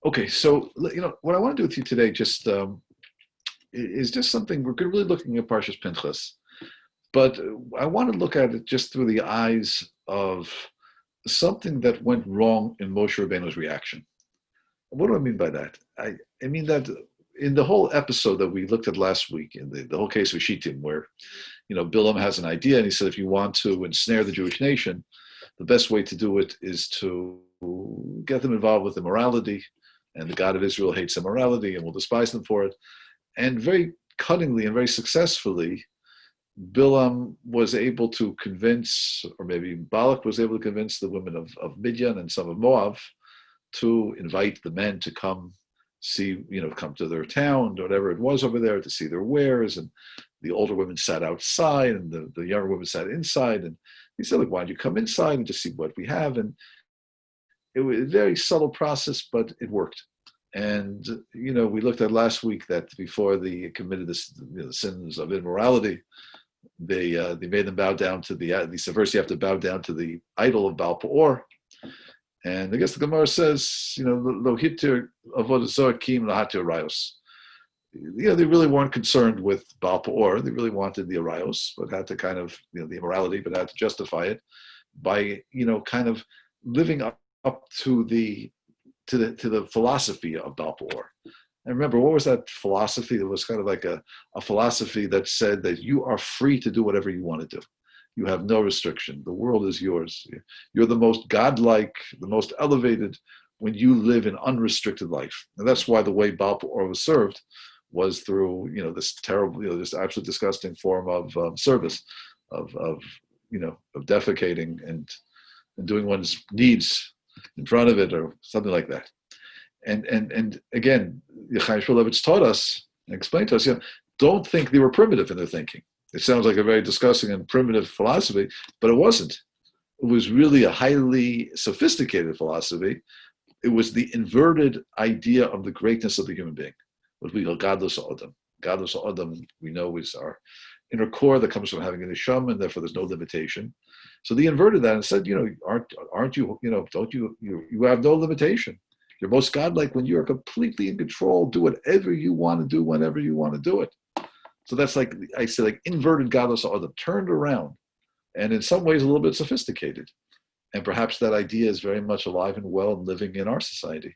Okay, so what I want to do with you today just is just something we're really looking at Parshas Pinchas, but I want to look at it just through the eyes of something that went wrong in Moshe Rabbeinu's reaction. What do I mean by that? I mean that in the whole episode that we looked at last week, in the whole case of Shittim, where Bilam has an idea and he said, if you want to ensnare the Jewish nation, the best way to do it is to get them involved with immorality, and the God of Israel hates immorality and will despise them for it. And very cunningly and very successfully, Bilam was able to convince, or maybe Balak was able to convince the women of Midian and some of Moab to invite the men to come see, come to their town, or whatever it was over there, to see their wares. And the older women sat outside and the younger women sat inside. And he said, look, why don't you come inside and just see what we have? And it was a very subtle process, but it worked. And, we looked at last week that before they committed the sins of immorality, they made them bow down to at least the verse, you have to bow down to the idol of Baal Peor. And I guess the Gemara says, lo hitir avodah zarah kim lahatir rayos. They really weren't concerned with Baal Peor. They really wanted the arayos, but had to kind of, the immorality, but had to justify it by, kind of living up to the philosophy of Baal Peor. And remember, what was that philosophy? It was kind of like a philosophy that said that you are free to do whatever you want to do. You have no restriction. The world is yours. You're the most godlike, the most elevated when you live an unrestricted life. And that's why the way Baal Peor was served was through, this terrible, this absolutely disgusting form of service, of defecating and doing one's needs in front of it or something like that. And again, Chaim Shmulevitz taught us and explained to us, don't think they were primitive in their thinking. It sounds like a very disgusting and primitive philosophy, but it wasn't. It was really a highly sophisticated philosophy. It was the inverted idea of the greatness of the human being, what we call gadlus ha'adam. Gadlus ha'adam, we know, is our inner core that comes from having a neshama, and therefore there's no limitation. So they inverted that and said, aren't you, don't you have no limitation. You're most godlike when you're completely in control. Do whatever you want to do whenever you want to do it. So that's like, I say, like inverted gadlus ha'adam, turned around, and in some ways a little bit sophisticated. And perhaps that idea is very much alive and well and living in our society.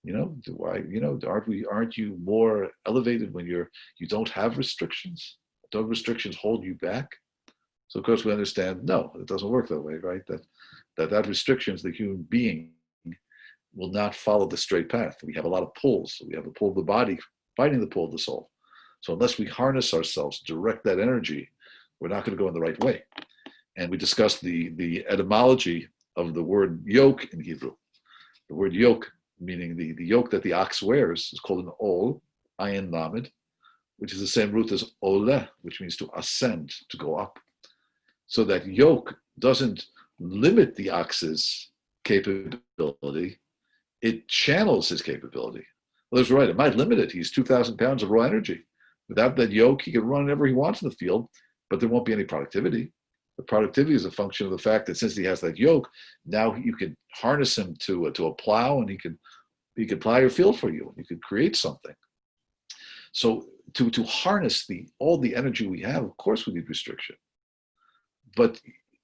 Aren't you more elevated when you don't have restrictions? Don't restrictions hold you back? So of course we understand, no, it doesn't work that way, right? That restrictions, the human being will not follow the straight path. We have a lot of pulls. We have the pull of the body fighting the pull of the soul. So unless we harness ourselves, direct that energy, we're not going to go in the right way. And we discussed the etymology of the word yoke in Hebrew. The word yoke, meaning the yoke that the ox wears, is called an ol, ayin lamed, which is the same root as ole, which means to ascend, to go up. So that yoke doesn't limit the ox's capability, it channels his capability. Well, that's right, it might limit it. He's 2,000 pounds of raw energy. Without that yoke, he can run whenever he wants in the field, but there won't be any productivity. The productivity is a function of the fact that since he has that yoke, now you can harness him to a plow, and he can plow your field for you. You could create something. So to harness all the energy we have, of course we need restriction. But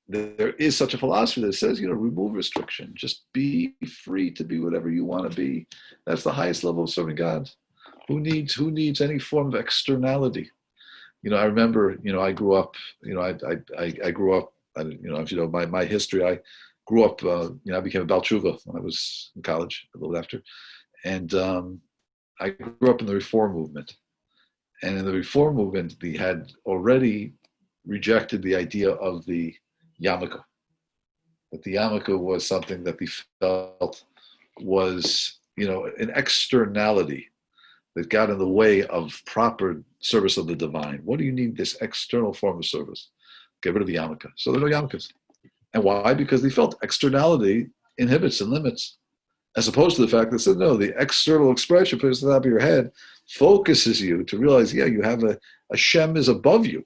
there is such a philosophy that says, remove restriction. Just be free to be whatever you want to be. That's the highest level of serving God. Who needs any form of externality? I remember, I grew up, I grew up, if you know my history, I grew up, I became a Baal Tshuva when I was in college, a little after. And I grew up in the Reform movement. And in the Reform movement, they had already rejected the idea of the yarmulke. That the yarmulke was something that they felt was, an externality that got in the way of proper service of the divine. What do you need this external form of service? Get rid of the yarmulke. So there are no yarmulkes. And why? Because they felt externality inhibits and limits, as opposed to the fact that said, no, the external expression puts the top of your head focuses you to realize, you have a Shem is above you.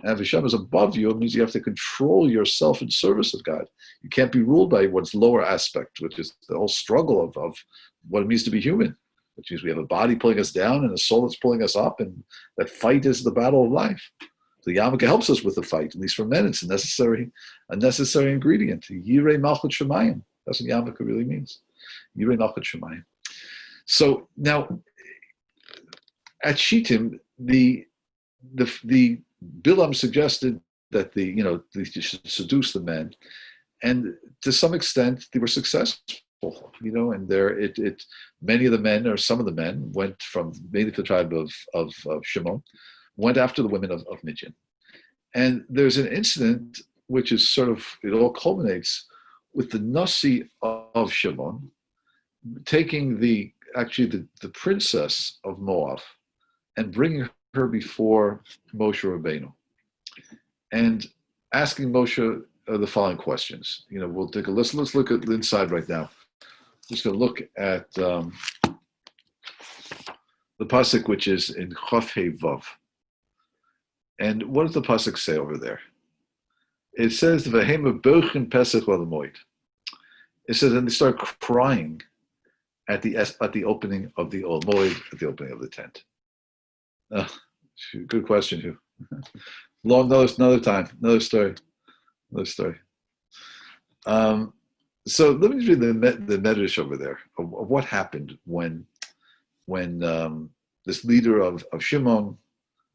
And if Hashem is above you, it means you have to control yourself in service of God. You can't be ruled by one's lower aspect, which is the whole struggle of what it means to be human, which means we have a body pulling us down and a soul that's pulling us up, and that fight is the battle of life. The yarmulke helps us with the fight. At least for men, it's a necessary ingredient. Yirei malchut shemayim. That's what yarmulke really means. Yirei malchut shemayim. So now, at Shittim, the Bilam suggested that they should seduce the men, and to some extent they were successful. And many of the men, or some of the men, went from mainly the tribe of Shimon, went after the women of Midian. And there's an incident which is it all culminates with the Nasi of Shimon taking the princess of Moab and bringing her before Moshe Rabbeinu and asking Moshe the following questions. We'll take let's look at the inside right now. Just going to look at the pasuk, which is in Chof Hei Vav. And what does the pasuk say over there? It says, "V'hema bochen Pesach l'moed." It says, and they start crying at the opening of the Ol Moed, at the opening of the tent. Good question, Hugh. Another time, another story. So let me read the medrash over there of what happened when this leader of Shimon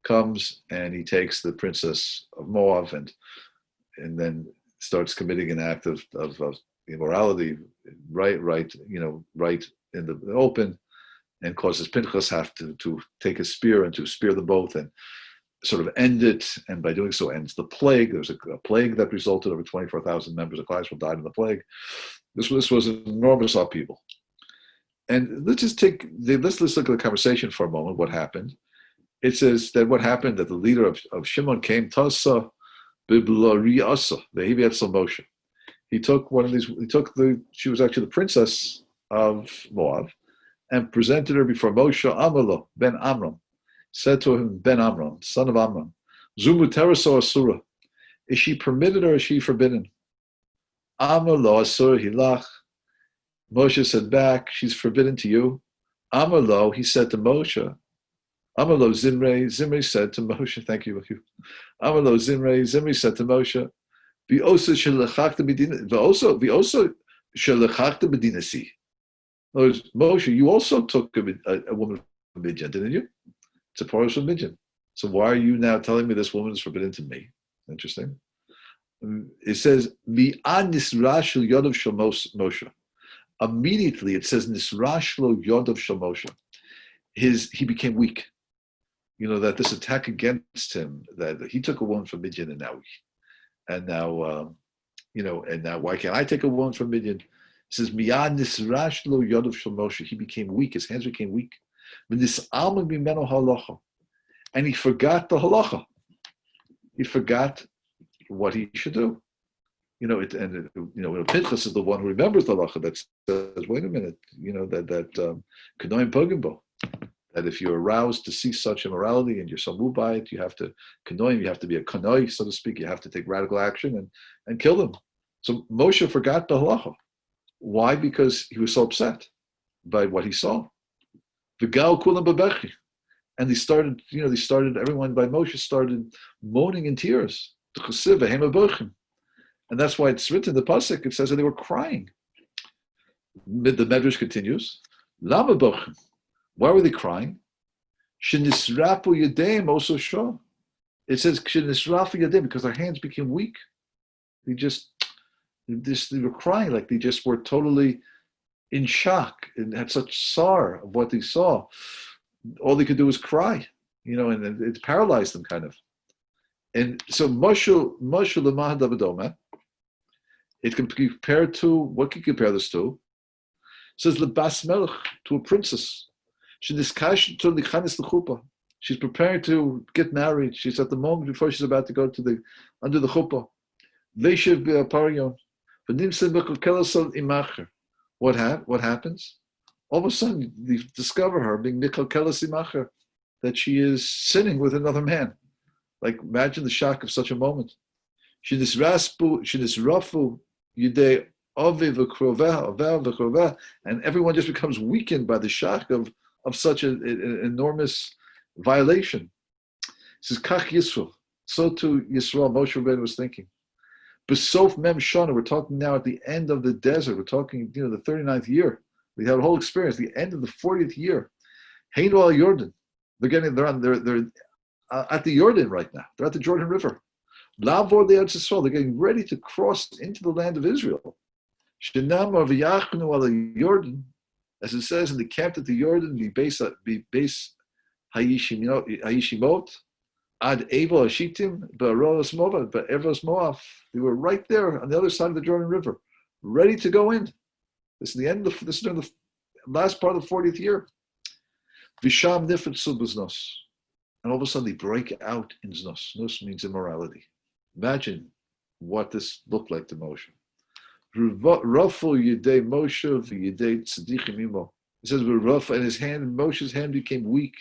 comes and he takes the princess of Moab and then starts committing an act of immorality, right in the open, and causes Pinchas have to take a spear and to spear them both and sort of end it, and by doing so ends the plague. There was a plague that resulted. Over 24,000 members of Klal Yisrael died in the plague. This was an enormous upheaval. And let's look at the conversation for a moment. What happened? It says that what happened, that the leader of Shimon came, Tasa Biblariasa, the Heviatzel Moshe. He took she was actually the princess of Moab, and presented her before Moshe. Amalo ben Amram said to him, Ben Amram, son of Amram, Zumu teraso asura, is she permitted or is she forbidden? Amalo asura hilach. Moshe said back, she's forbidden to you. Amalo, he said to Moshe. Amalo Zimri said to Moshe, thank you. Amalo Zimri said to Moshe, V'osa shelachachta bedinasi. Moshe, you also took a woman from Midian, didn't you? It's a porous from Midian. So why are you now telling me this woman is forbidden to me? Interesting. It says, Mi'an nisrashel yodov shel Moshe. Immediately it says, nisrashlo yodov shel Moshe. He became weak. That this attack against him, that he took a woman from Midian, and now why can't I take a woman from Midian? It says, Miyad nisrash lo yodav shel Moshe. He became weak. His hands became weak. And he forgot the halacha. He forgot what he should do. Pinchas is the one who remembers the halacha that says, wait a minute, that kanoim pogimbo. That if you're aroused to see such immorality and you're so moved by it, you have to be a kanoi, so to speak. You have to take radical action and kill them. So Moshe forgot the halacha. Why? Because he was so upset by what he saw. V'gal kulam babechi, and everyone by Moshe started moaning in tears. And that's why it's written in the pasuk. It says that they were crying. The Medrash continues. Lama bochim. Why were they crying? Shenisrapu yadeim also shah. It says shenisrapu yadeim because their hands became weak. They were crying like they just were totally in shock and had such sorrow of what they saw. All they could do was cry, and it paralyzed them kind of. And so Moshe Lamah Davidoma, it can be compared to, what can you compare this to? It says Lebas Melech, to a princess. She's preparing to get married. She's at the moment before she's about to go under the chuppah. What happens? All of a sudden, you discover her being mikal kelas imacher, that she is sinning with another man. Like imagine the shock of such a moment. Shinisrafu Yudei Ovi v'kroveh, and everyone just becomes weakened by the shock of such an enormous violation. This is Kach Yisrael. So too Yisrael, Moshe Rabbeinu was thinking. Besof Mem Shana, we're talking now at the end of the desert. We're talking, the 39th year. We have a whole experience. The end of the 40th year. Heinu al Jordan. They're at the Jordan right now. They're at the Jordan River. Lavor the Eretz Yisrael. They're getting ready to cross into the land of Israel. Shenamar v'yachnu al Jordan, as it says, in the camp at the Jordan, be base Hayishimot. Ad Evo Ashitim, Ba'aros Moab, Ba'evos Moab. They were right there on the other side of the Jordan River, ready to go in. This is the end of this is the last part of the 40th year. Visham Nifet Subuznos. And all of a sudden they break out in Znos. Znos means immorality. Imagine what this looked like to Moshe. Rafu Yedei Moshe v'Yedei Tzadikim Imo. It says, and his hand, Moshe's hand became weak.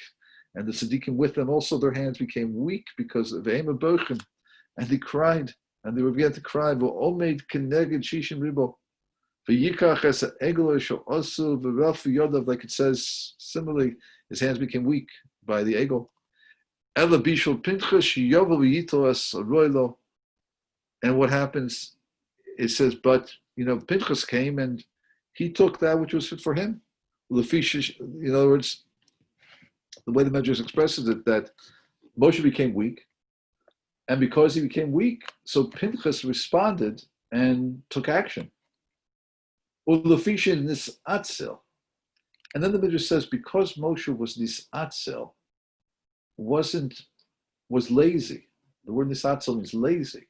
And the tzaddikim with them also, their hands became weak because of Ema Bochim, and they cried, and they began to cry. Like it says, similarly, his hands became weak by the egel. And what happens? It says, but Pinchas came and he took that which was fit for him. In other words, the way the Medrash expresses it, that Moshe became weak, and because he became weak, so Pinchas responded and took action. And then the Medrash says, because Moshe was nisatzel, was lazy. The word nisatzel means lazy. In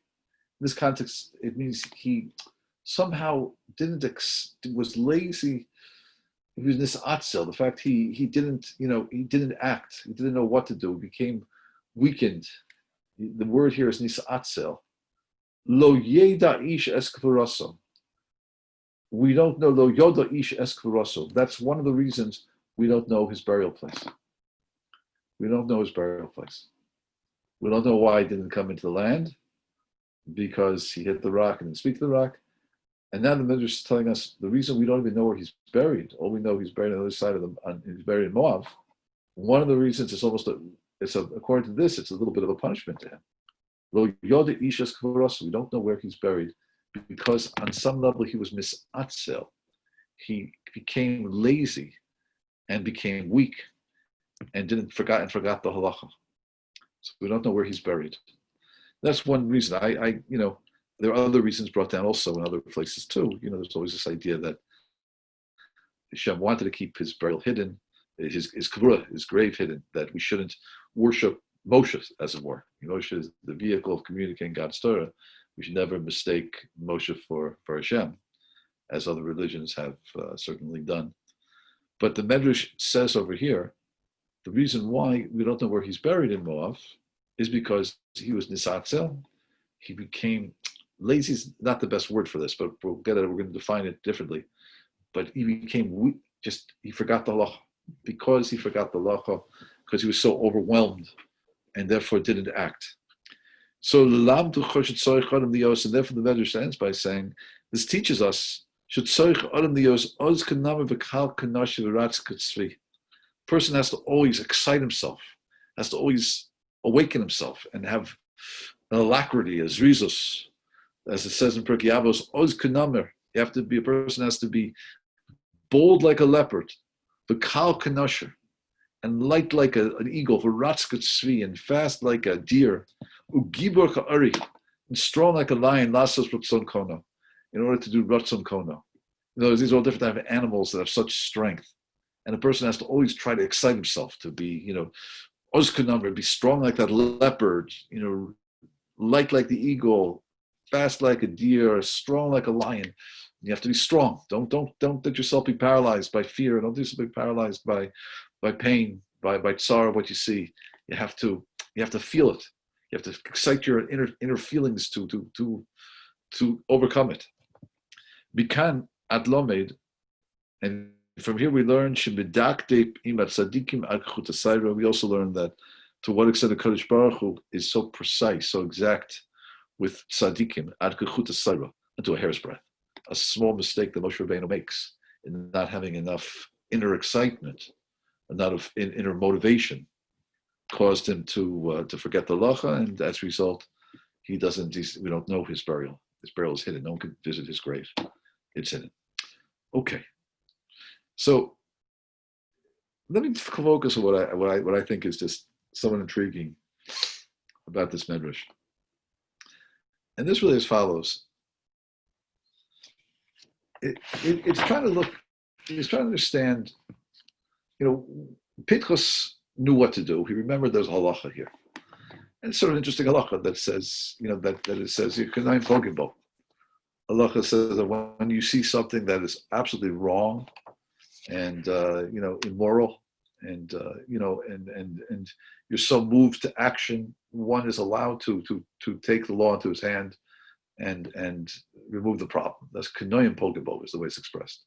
this context, it means he somehow was lazy. He was nisatzel. The fact he didn't act. He didn't know what to do. He became weakened. The word here is nisatzel. Lo yeda ish eskvaraso. We don't know lo yoda ish eskvaraso. That's one of the reasons we don't know his burial place. We don't know his burial place. We don't know why he didn't come into the land, because he hit the rock and didn't speak to the rock. And now the Midrash is telling us the reason we don't even know where he's buried. All we know, he's buried on the other side of he's buried in Moab. One of the reasons is according to this, it's a little bit of a punishment to him. We don't know where he's buried because on some level he was misatzel. He became lazy and became weak and forgot the halacha. So we don't know where he's buried. That's one reason. There are other reasons brought down also in other places too. There's always this idea that Hashem wanted to keep his burial hidden, his kavura, his grave hidden, that we shouldn't worship Moshe, as it were. Moshe is the vehicle of communicating God's Torah. We should never mistake Moshe for Hashem, as other religions have certainly done. But the Medrash says over here, the reason why we don't know where he's buried in Moab is because he was nisatzel. He became lazy is not the best word for this, but we'll get it. We're going to define it differently. But he became weak. He forgot the halacha. Because he forgot the halacha, because he was so overwhelmed, and therefore didn't act. So and therefore the Medrash ends by saying, this teaches us person has to always excite himself, has to always awaken himself and have an alacrity, as rizus, as it says in Pirkei Avos, oz kanamer. You have to be, a person has to be bold like a leopard, v'kal kanasher, and light like an eagle, v'ratz katzvi, and fast like a deer, ugibor ka'ari, and strong like a lion, lasos ratzon kono, in order to do ratzon kono. These are all different types of animals that have such strength. And a person has to always try to excite himself to be, oz kanamer, be strong like that leopard, light like the eagle, fast like a deer, strong like a lion. You have to be strong. Don't let yourself be paralyzed by fear. Don't be paralyzed by pain, by tsar, what you see. You have to feel it. You have to excite your inner feelings to overcome it. Bikan ad lomed, and from here we learn we also learn that to what extent the Kodesh Baruch Hu is so precise, so exact with tzaddikim, ad kechut sarah, into a hair's breadth. A small mistake that Moshe Rabbeinu makes in not having enough inner excitement, enough inner motivation, caused him to forget the halacha, and as a result, we don't know his burial. His burial is hidden. No one can visit his grave. It's hidden. Okay. So let me focus on what I think is just somewhat intriguing about this medrash. And this really is as follows. It's trying to understand, Pinchas knew what to do. He remembered there's a halacha here. And it's sort of interesting halacha that says, that it says, halacha says that when you see something that is absolutely wrong and, immoral, and you're so moved to action, one is allowed to take the law into his hand and remove the problem. That's kanoim pogebo is the way it's expressed.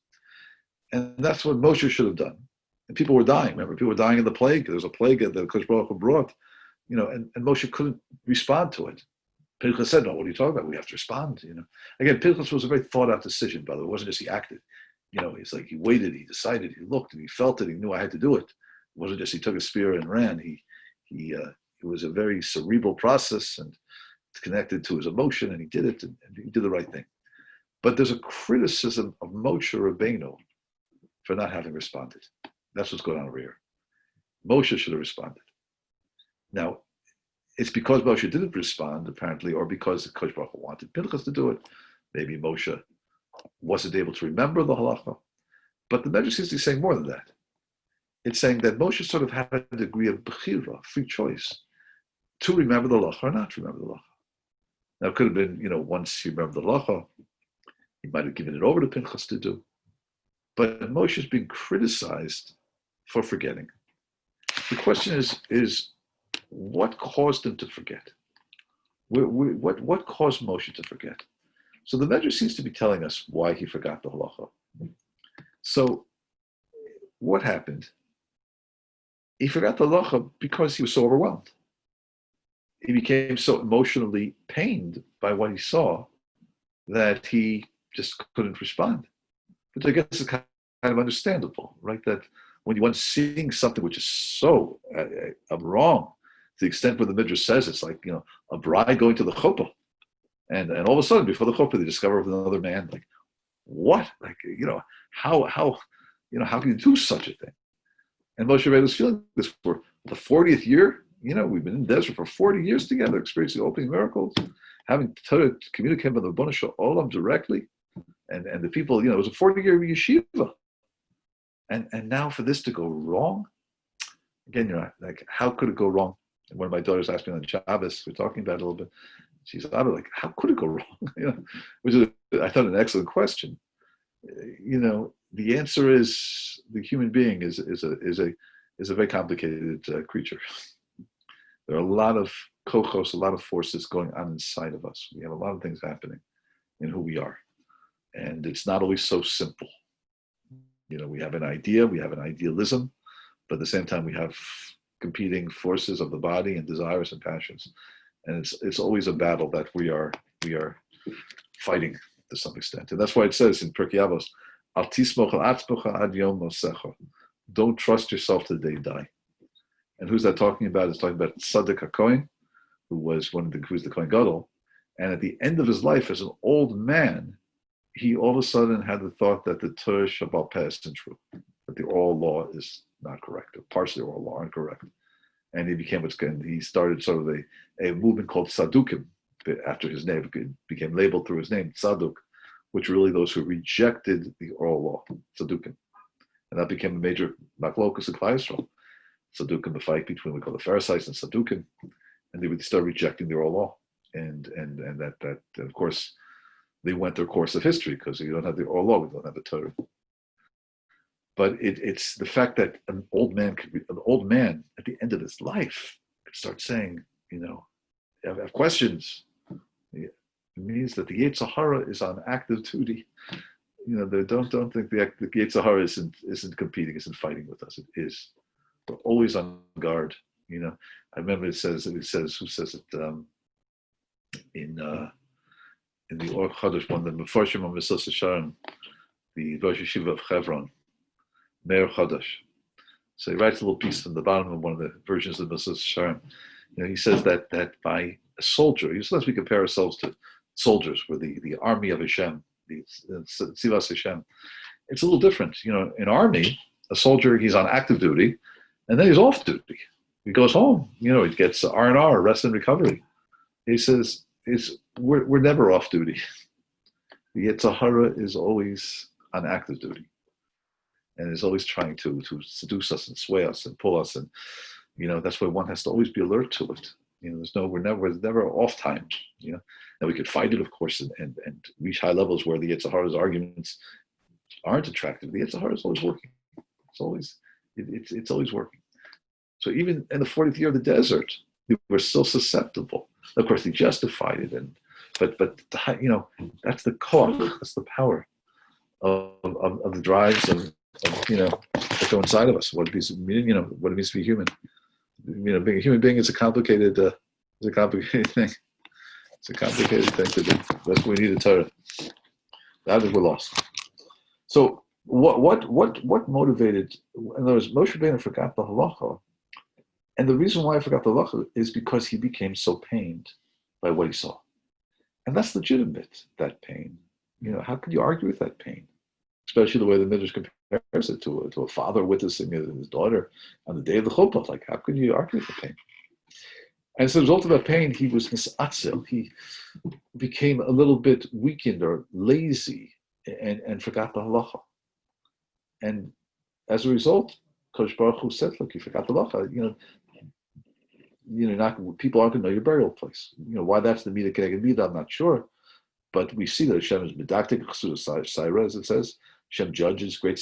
And that's what Moshe should have done. And people were dying. Remember, people were dying in the plague. There was a plague that the Kodesh Baruch Hu brought, and Moshe couldn't respond to it. Pinchas said, "No, what are you talking about? We have to respond." Again, Pinchas was a very thought out decision, by the way. It wasn't just he acted. It's like he waited, he decided, he looked, and he felt it. He knew I had to do it. It wasn't just he took a spear and ran. It was a very cerebral process and connected to his emotion, and he did it, and he did the right thing. But there's a criticism of Moshe Rabbeinu for not having responded. That's what's going on over here. Moshe should have responded. Now, it's because Moshe didn't respond, apparently, or because the Kodesh Baruch Hu wanted Pinchas to do it. Maybe Moshe wasn't able to remember the halacha. But the Medrash seems to be saying more than that. It's saying that Moshe sort of had a degree of bechira, free choice, to remember the halacha or not to remember the halacha. Now, it could have been, once he remembered the halacha, he might have given it over to Pinchas to do. But Moshe is being criticized for forgetting. The question is what caused him to forget? What caused Moshe to forget? So the Medrash seems to be telling us why he forgot the halacha. So what happened? He forgot the halacha because he was so overwhelmed. He became so emotionally pained by what he saw that he just couldn't respond. Which I guess is kind of understandable, right? That when one's seeing something which is so wrong, to the extent where the Midrash says it's like, a bride going to the chuppah, and all of a sudden before the chuppah they discover with another man, like, what? Like, how can you do such a thing? And Moshe Rabbeinu was feeling this for the 40th year. We've been in the desert for 40 years together, experiencing opening miracles, having to communicate with the Ribono Shel Olam directly. And the people, it was a 40-year yeshiva. And now for this to go wrong, again, like, how could it go wrong? And one of my daughters asked me on Shabbos, we're talking about it a little bit. She said, like, how could it go wrong? Which is, I thought, an excellent question. The answer is the human being is a very complicated creature. There are a lot of kochos, a lot of forces going on inside of us. We have a lot of things happening in who we are. And it's not always so simple. We have an idea, we have an idealism, but at the same time we have competing forces of the body and desires and passions. And it's always a battle that we are fighting to some extent. And that's why it says in Pirkei Avos, Al tismoch al atzmocha ad yom mosecha. Don't trust yourself till the day you die. And who's that talking about? It's talking about Tzaddik HaKohen, who was the Kohen Gadol. And at the end of his life as an old man, he all of a sudden had the thought that the Torah Shabbat Peh isn't true, that the oral law is not correct, or parts of the oral law aren't correct. And he started sort of a movement called Sadukim, after his name, it became labeled through his name, Tzaduk, which are really those who rejected the oral law, Sadukim. And that became a major machlokus in Klal Yisrael. Sadukim, the fight between, we call the Pharisees and Sadukim, and they would start rejecting the oral law. And that of course, they went their course of history, because you don't have the oral law, we don't have the Torah. But it's the fact that an old man at the end of his life could start saying, have questions. It means that the Yetzer Hara is on active duty. They don't think the Yetzer Hara isn't competing, isn't fighting with us. It is. We're always on guard. You know, I remember it says who says it in the Or Chodesh, one of the Meforshim of Mesillas Yesharim, the Rosh Yeshiva of Hebron, Meir Chodesh. So he writes a little piece on the bottom of one of the versions of Mesillas Yesharim. He says that by a soldier, sometimes we compare ourselves to soldiers, we're the army of Hashem, the Tzivas Hashem. It's a little different. In army, a soldier, he's on active duty, and then he's off duty. He goes home. He gets R&R, rest and recovery. He says, we're never off duty. The Yetzer Hara is always on active duty, and is always trying to seduce us and sway us and pull us, and that's why one has to always be alert to it. We're never off time. And we could fight it, of course, and reach high levels where the Yetzer Hara's arguments aren't attractive. The Yetzer Hara is always working. It's always working. So even in the 40th year of the desert, we're still susceptible. Of course, he justified it, but that's the koach, that's the power of the drives of that go inside of us. What it means, what it means to be human. Being a human being is a complicated thing. It's a complicated thing to do. That's what we need a Torah. That is we're lost. So what motivated? In other words, Moshe Rabbeinu forgot the halacha, and the reason why I forgot the halacha is because he became so pained by what he saw, and that's legitimate. That pain, how can you argue with that pain? Especially the way the Midrash compares it to a father witnessing his daughter on the day of the chuppah. Like, how can you argue with the pain? And as a result of that pain, he was misatzel. He became a little bit weakened or lazy and forgot the halacha. And as a result, Kodesh Baruch Hu said, look, you forgot the halacha. People aren't going to know your burial place. Why that's the Mida Keneged Mida, I'm not sure. But we see that Hashem is medactic chesud Saira, as it says. Hashem judges great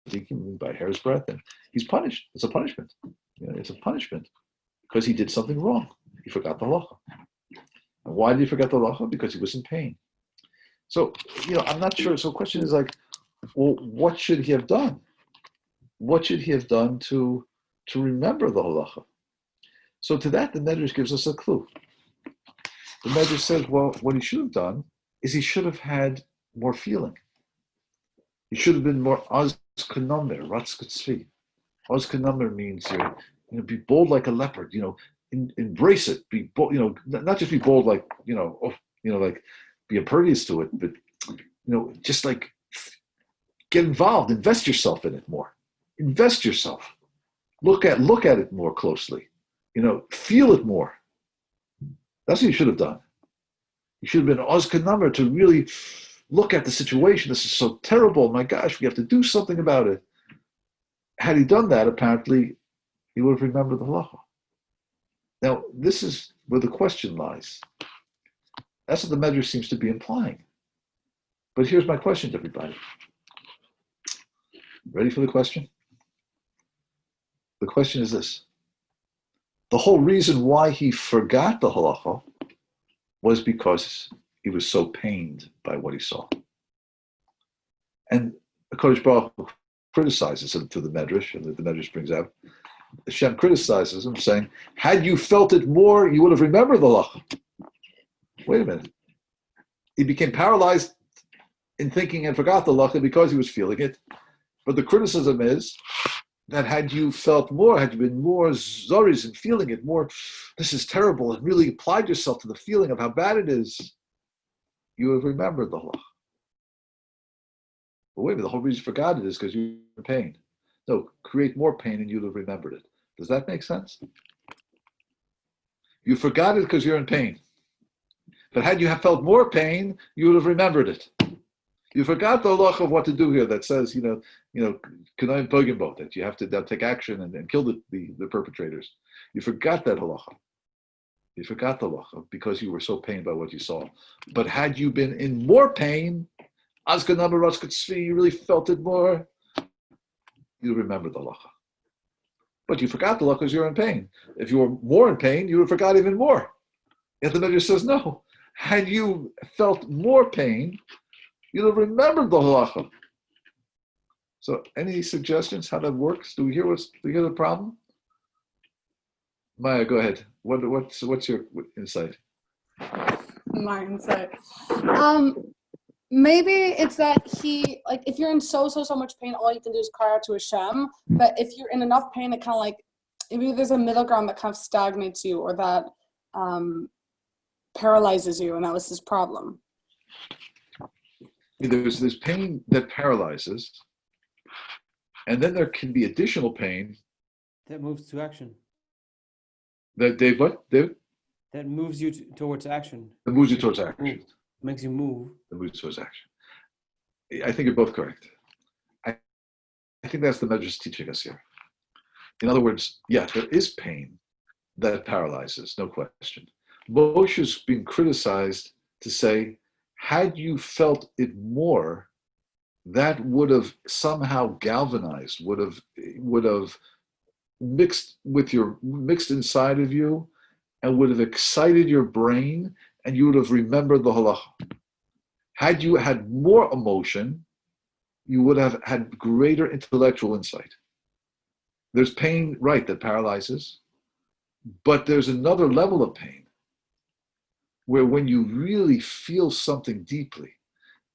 tzaddikim by a hair's breadth, and he's punished. It's a punishment. It's a punishment because he did something wrong. He forgot the halacha. And why did he forget the halacha? Because he was in pain. So, I'm not sure. So the question is like, well, what should he have done? What should he have done to remember the halacha? So to that, the Medrash gives us a clue. The Medrash says, well, what he should have done is he should have had more feeling. He should have been more oz kenomer, ratz katzvi. Oz kenomer means be bold like a leopard. Embrace it. Be bold. Not just be bold like like be impervious to it, but just like get involved. Invest yourself in it more. Invest yourself. Look at it more closely. Feel it more. That's what you should have done. You should have been oz kenomer to really look at the situation. This is so terrible. My gosh, we have to do something about it. Had he done that, apparently, he would have remembered the halacha. Now, this is where the question lies. That's what the Medrash seems to be implying. But here's my question to everybody. Ready for the question? The question is this. The whole reason why he forgot the halacha was because he was so pained by what he saw. And the Kodesh Baruch Hu criticizes him through the Medrash, and the Medrash brings out, Hashem criticizes him, saying, had you felt it more, you would have remembered the halacha. Wait a minute. He became paralyzed in thinking and forgot the halacha because he was feeling it. But the criticism is that had you felt more, had you been more zoris in feeling it more, this is terrible, and really applied yourself to the feeling of how bad it is, you have remembered the halacha. But wait a minute, the whole reason you forgot it is because you're in pain. No, create more pain and you'd have remembered it. Does that make sense? You forgot it because you're in pain. But had you have felt more pain, you would have remembered it. You forgot the halacha of what to do here that says, that you have to take action and kill the perpetrators. You forgot that halacha. You forgot the halacha because you were so pained by what you saw. But had you been in more pain, you really felt it more, you remember the halacha. But you forgot the halacha because you're in pain. If you were more in pain, you would have forgot even more. Yet the Medrash says, no. Had you felt more pain, you'd have remembered the halacha. So any suggestions how that works? Do we hear the problem? Maya, go ahead. What's your insight? My insight. Maybe it's that he, like, if you're in so much pain, all you can do is cry out to Hashem. But if you're in enough pain, it kind of like, maybe there's a middle ground that kind of stagnates you, or that paralyzes you, and that was his problem. There's pain that paralyzes, and then there can be additional pain that moves to action. That Dave? That moves you towards action. That moves you towards action. Makes you move. That moves towards action. I think you're both correct. I think that's the Medrash teaching us here. In other words, yeah, there is pain that paralyzes, no question. Moshe's been criticized to say, had you felt it more, that would have somehow galvanized, would have mixed inside of you, and would have excited your brain, and you would have remembered the halacha. Had you had more emotion, you would have had greater intellectual insight. There's pain, right, that paralyzes, but there's another level of pain where when you really feel something deeply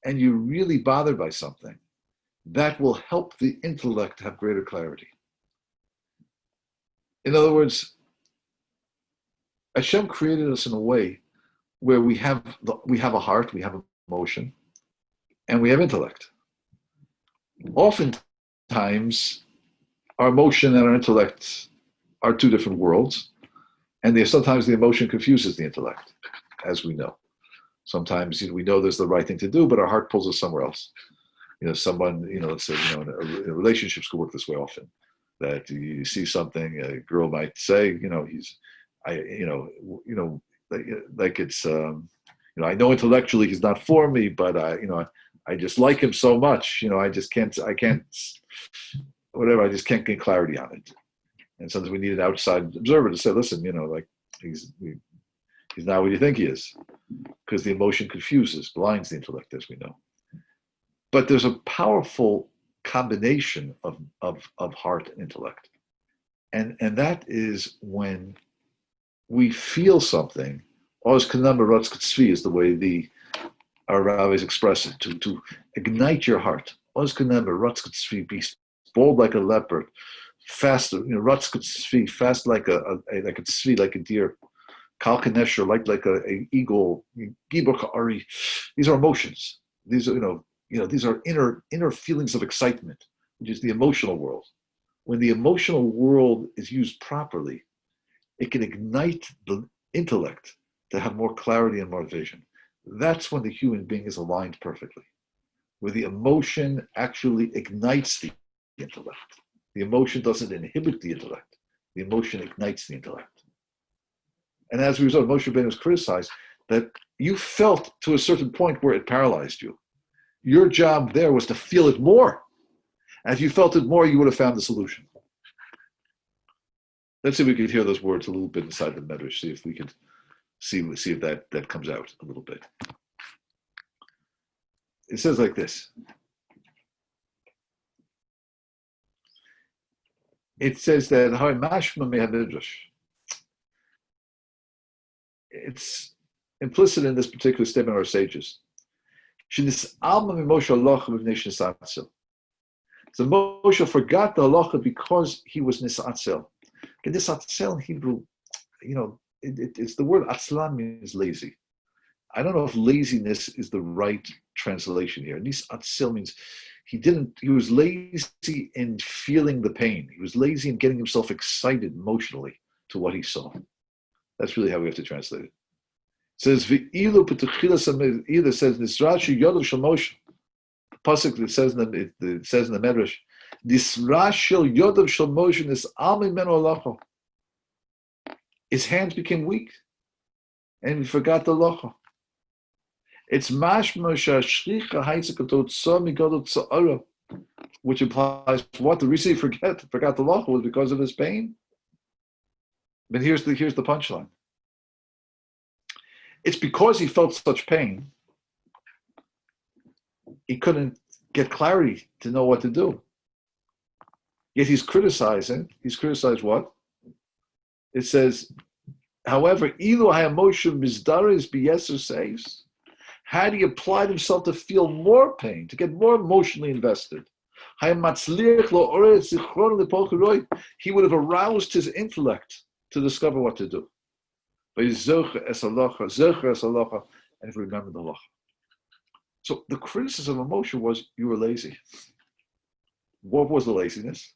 and you're really bothered by something, that will help the intellect have greater clarity. In other words, Hashem created us in a way where we have a heart, we have emotion, and we have intellect. Oftentimes, our emotion and our intellect are two different worlds, and sometimes the emotion confuses the intellect, as we know. Sometimes we know there's the right thing to do, but our heart pulls us somewhere else. Someone, let's say, relationships could work this way often. That you see something, a girl might say, like it's, I know intellectually he's not for me, but I just like him so much, I just can't get clarity on it. And sometimes we need an outside observer to say, listen, like he's not what you think he is, because the emotion confuses, blinds the intellect, as we know. But there's a powerful combination of heart and intellect. And that is when we feel something, is the way our rabbis express it, to ignite your heart. Be bold like a leopard, fast, fast like a tzvi, like a deer, kalkanesher, like a eagle, gibor ari. These are emotions. These are, these are inner feelings of excitement, which is the emotional world. When the emotional world is used properly, it can ignite the intellect to have more clarity and more vision. That's when the human being is aligned perfectly, where the emotion actually ignites the intellect. The emotion doesn't inhibit the intellect. The emotion ignites the intellect. And as a result, Moshe Rabbeinu was criticized that you felt to a certain point where it paralyzed you. Your job there was to feel it more. And if you felt it more, you would have found the solution. Let's see if we could hear those words a little bit inside the Medrash, see if we could see if that comes out a little bit. It says like this. It says that it's implicit in this particular statement of our sages. So Moshe forgot the halacha because he was nisatzel. Nisatzel in Hebrew, it's the word atzlan means lazy. I don't know if laziness is the right translation here. Nisatzel means he was lazy in feeling the pain. He was lazy in getting himself excited emotionally to what he saw. That's really how we have to translate it. It says, either says, Nisrashi Yodav Shel Moshe. The pasuk that says in the Medrash, Nisrashi Yodav Shel Moshe Nis Al Mimenu Halacha. His hands became weak, and he forgot the halacha. It's mashma shashricha haitzakatot so migadot tza'ara, which implies what? The reason he forgot the halacha was because of his pain. But here's the punchline. It's because he felt such pain, he couldn't get clarity to know what to do. Yet he's criticized what? It says, however, ilu hayamoshu mizdaris biyeser saves. Had he applied himself to feel more pain, to get more emotionally invested, he would have aroused his intellect to discover what to do. And if he remembered the halacha. So the criticism of Moshe was, you were lazy. What was the laziness?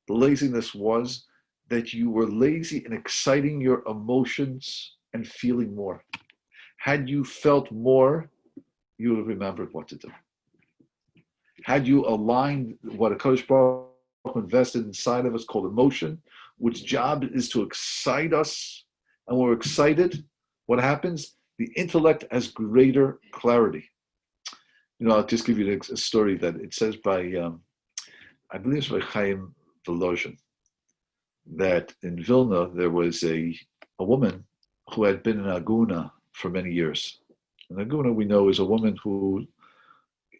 The laziness was that you were lazy in exciting your emotions and feeling more. Had you felt more, you would have remembered what to do. Had you aligned what a Kodesh Baruch Hu invested inside of us called emotion, which job is to excite us, and when we're excited, what happens? The intellect has greater clarity. I'll just give you a story that it says by, I believe it's by Chaim Volozhin, that in Vilna there was a woman who had been an aguna for many years. An aguna, we know, is a woman who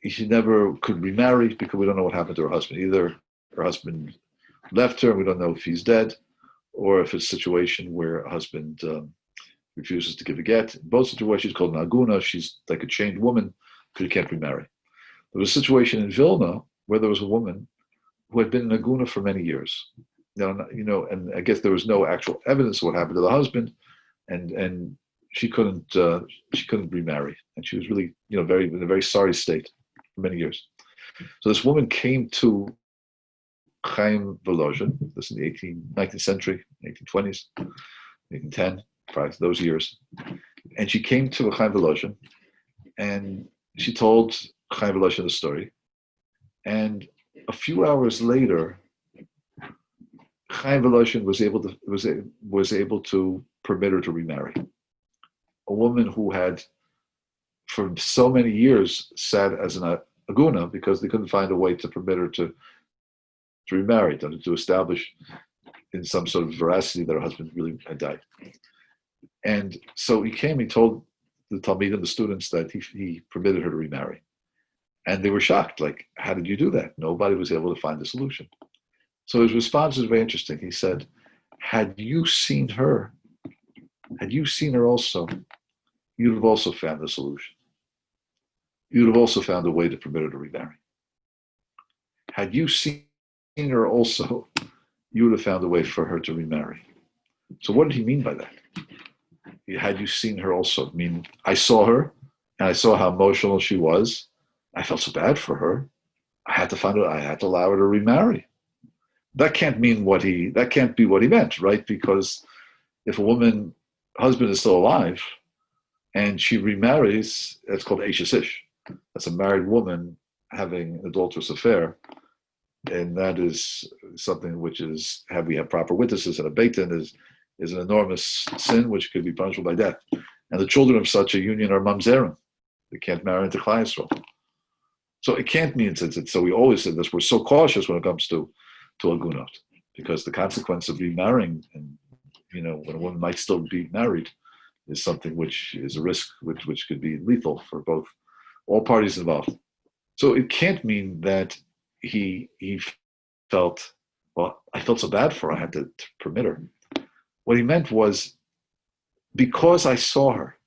she never could remarry because we don't know what happened to her husband. Either her husband left her and we don't know if he's dead, or if it's a situation where a husband refuses to give a get. In both situations, she's called an aguna. She's like a chained woman because she can't remarry. There was a situation in Vilna where there was a woman who had been an aguna for many years. And I guess there was no actual evidence of what happened to the husband, and she couldn't remarry, and she was really in a very sorry state for many years. So this woman came to Chaim Volozhin, this in the 19th century, 1820s, 1810, prior to those years, and she came to Chaim Volozhin, and she told Chaim Volozhin the story, and a few hours later, Chaim Volozhin was able to permit her to remarry. A woman who had, for so many years, sat as an aguna because they couldn't find a way to permit her to remarry, to establish in some sort of veracity that her husband really had died. And so he told the Talmidim, the students, that he permitted her to remarry. And they were shocked, like, how did you do that? Nobody was able to find a solution. So his response was very interesting. He said, had you seen her also, you'd have also found a solution. You'd have also found a way to permit her to remarry. Had you seen her also, you would have found a way for her to remarry. So what did he mean by that? Had you seen her also? I mean, I saw her, and I saw how emotional she was. I felt so bad for her. I had to allow her to remarry. That can't be what he meant, right? Because if a woman, husband is still alive, and she remarries, that's called Eishes Ish. That's a married woman having an adulterous affair, and that is something which is, we have proper witnesses and a beit din is an enormous sin which could be punishable by death. And the children of such a union are mamzerim. They can't marry into Klal Yisrael. So it can't mean, so we always say this, we're so cautious when it comes to agunot, because the consequence of remarrying, and when a woman might still be married, is something which is a risk which could be lethal for all parties involved. So it can't mean that he felt, well, I felt so bad for her, I had to permit her. What he meant was, because I saw her,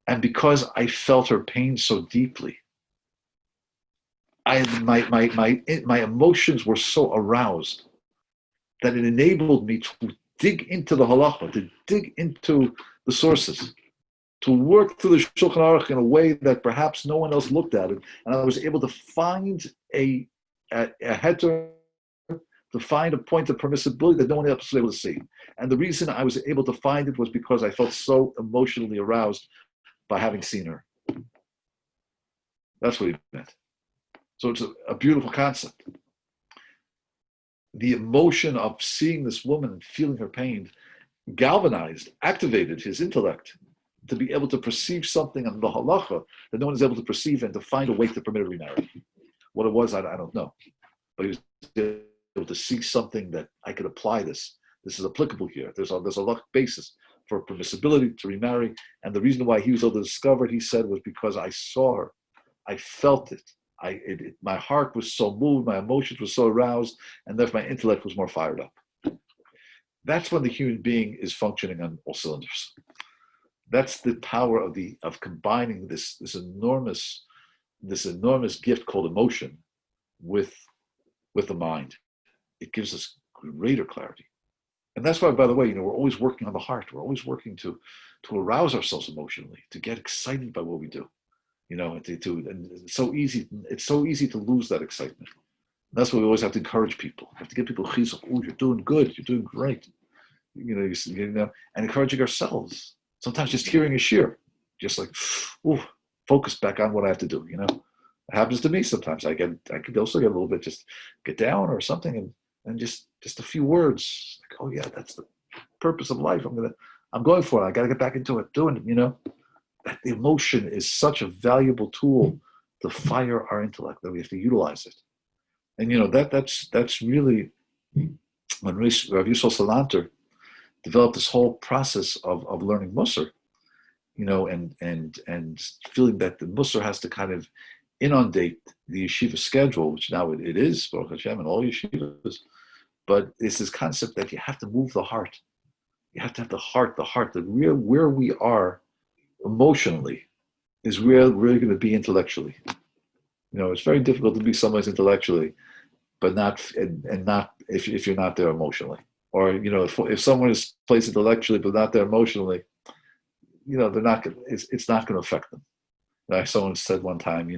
and because I felt her pain so deeply, my emotions were so aroused that it enabled me to dig into the halacha, to dig into the sources, to work through the Shulchan Aruch in a way that perhaps no one else looked at it, and I was able to find a heter, to find a point of permissibility that no one else was able to see. And the reason I was able to find it was because I felt so emotionally aroused by having seen her. That's what he meant. So it's a beautiful concept. The emotion of seeing this woman and feeling her pain galvanized, activated his intellect to be able to perceive something on the halacha that no one is able to perceive, and to find a way to permit her remarry. What it was, I don't know. But he was able to see something that I could apply this. This is applicable here. There's a halachic basis for permissibility to remarry. And the reason why he was able to discover it, he said, was because I saw her. I felt it. My heart was so moved, my emotions were so aroused, and therefore my intellect was more fired up. that's when the human being is functioning on all cylinders. That's the power of combining this enormous gift called emotion with the mind. It gives us greater clarity. And that's why, by the way, we're always working on the heart. We're always working to arouse ourselves emotionally, to get excited by what we do. And it's so easy. It's so easy to lose that excitement. And that's why we always have to encourage people. We have to give people chizuk. Oh, you're doing good. You're doing great. And encouraging ourselves. Sometimes just hearing a shir, just like, oh, focus back on what I have to do. It happens to me sometimes. I could also get a little bit, just get down or something, and just a few words. Like, oh yeah, that's the purpose of life. I'm going for it. I got to get back into it, doing it. That the emotion is such a valuable tool to fire our intellect that we have to utilize it. And that's really when Rav Yisrael Salanter developed this whole process of learning Musar, and feeling that the Musar has to kind of inundate the yeshiva schedule, which now it is, Baruch Hashem, and all yeshivas. But it's this concept that you have to move the heart. You have to have the heart, that where we are emotionally is where we're going to be intellectually. It's very difficult to be someplace intellectually, but not if you're not there emotionally. Or if someone is placed intellectually but not there emotionally, they're not. It's not going to affect them. Like someone said one time,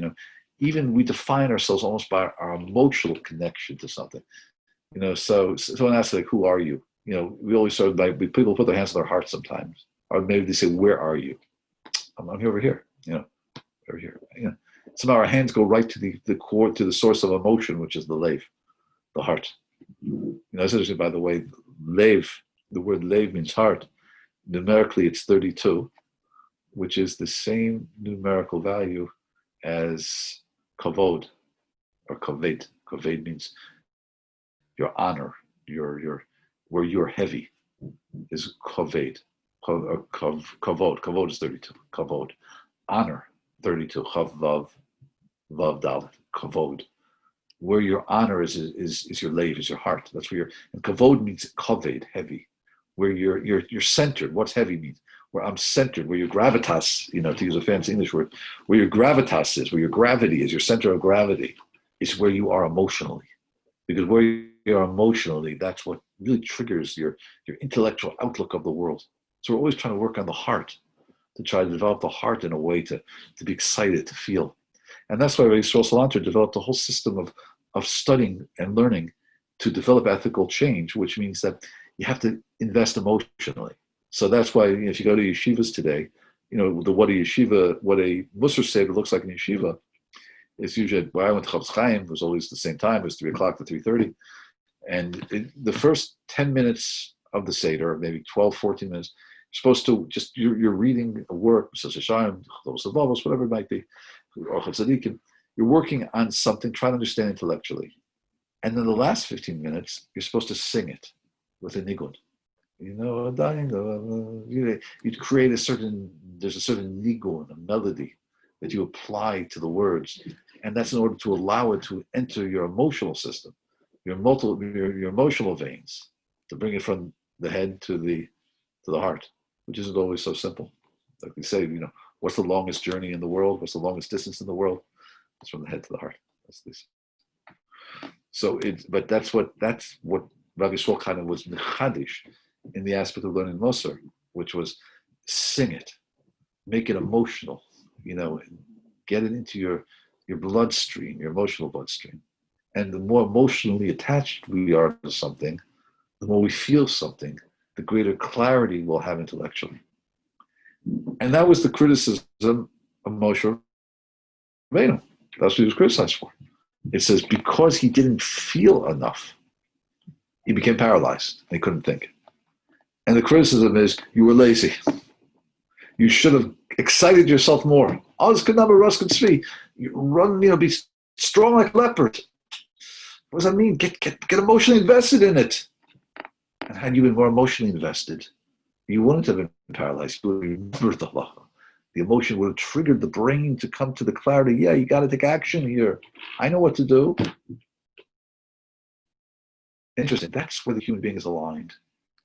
even we define ourselves almost by our emotional connection to something. So someone asks, like, who are you? We always start by people put their hands on their heart sometimes, or maybe they say, where are you? I'm over here. Over here. Somehow our hands go right to the core, to the source of emotion, which is the lev, the heart. That's interesting, by the way. Lev, the word lev means heart. Numerically, it's 32, which is the same numerical value as kavod or kaved. Kaved means your honor, your where you're heavy is kaved. Kavod. Kavod is 32. Kavod. Honor, 32. Chavav, vav dalet. Kavod. Where your honor is your lev, is your heart. That's where and kavod means kaved, heavy. Where you're centered. What's heavy means? Where I'm centered, where your gravitas, to use a fancy English word, where your gravitas is, where your gravity is, your center of gravity, is where you are emotionally. Because where you are emotionally, that's what really triggers your intellectual outlook of the world. So we're always trying to work on the heart, to try to develop the heart in a way to be excited, to feel. And that's why Rabbi Yisrael Salanter developed a whole system of studying and learning to develop ethical change, which means that you have to invest emotionally. So that's why if you go to yeshivas today, what a Musar Seder looks like in yeshiva, it's usually, where I went to Chavetz Chaim, it was always the same time, it was 3 o'clock to 3:30. And the first 10 minutes of the Seder, maybe 12, 14 minutes, you're supposed to you're reading a work, whatever it might be, you're working on something, trying to understand intellectually. And then the last 15 minutes, you're supposed to sing it with a nigun. You'd create there's a certain nigun, a melody that you apply to the words. And that's in order to allow it to enter your emotional system, your emotional veins, to bring it from the head to the heart, which isn't always so simple. Like we say, what's the longest journey in the world? What's the longest distance in the world? It's from the head to the heart. That's this. So but that's what Rabbi Yisrael kind of was mechadish in the aspect of learning Musar, which was sing it, make it emotional, get it into your bloodstream, your emotional bloodstream. And the more emotionally attached we are to something, the more we feel something, the greater clarity we'll have intellectually. And that was the criticism of Moshe Rabbeinu. That's what he was criticized for. It says because he didn't feel enough, he became paralyzed. He couldn't think. And the criticism is, you were lazy. You should have excited yourself more. You run, be strong like a leopard. What does that mean? Get emotionally invested in it. And had you been more emotionally invested, you wouldn't have been paralyzed. You would have remembered the law. The emotion would have triggered the brain to come to the clarity. Yeah, you got to take action here. I know what to do. Interesting. That's where the human being is aligned.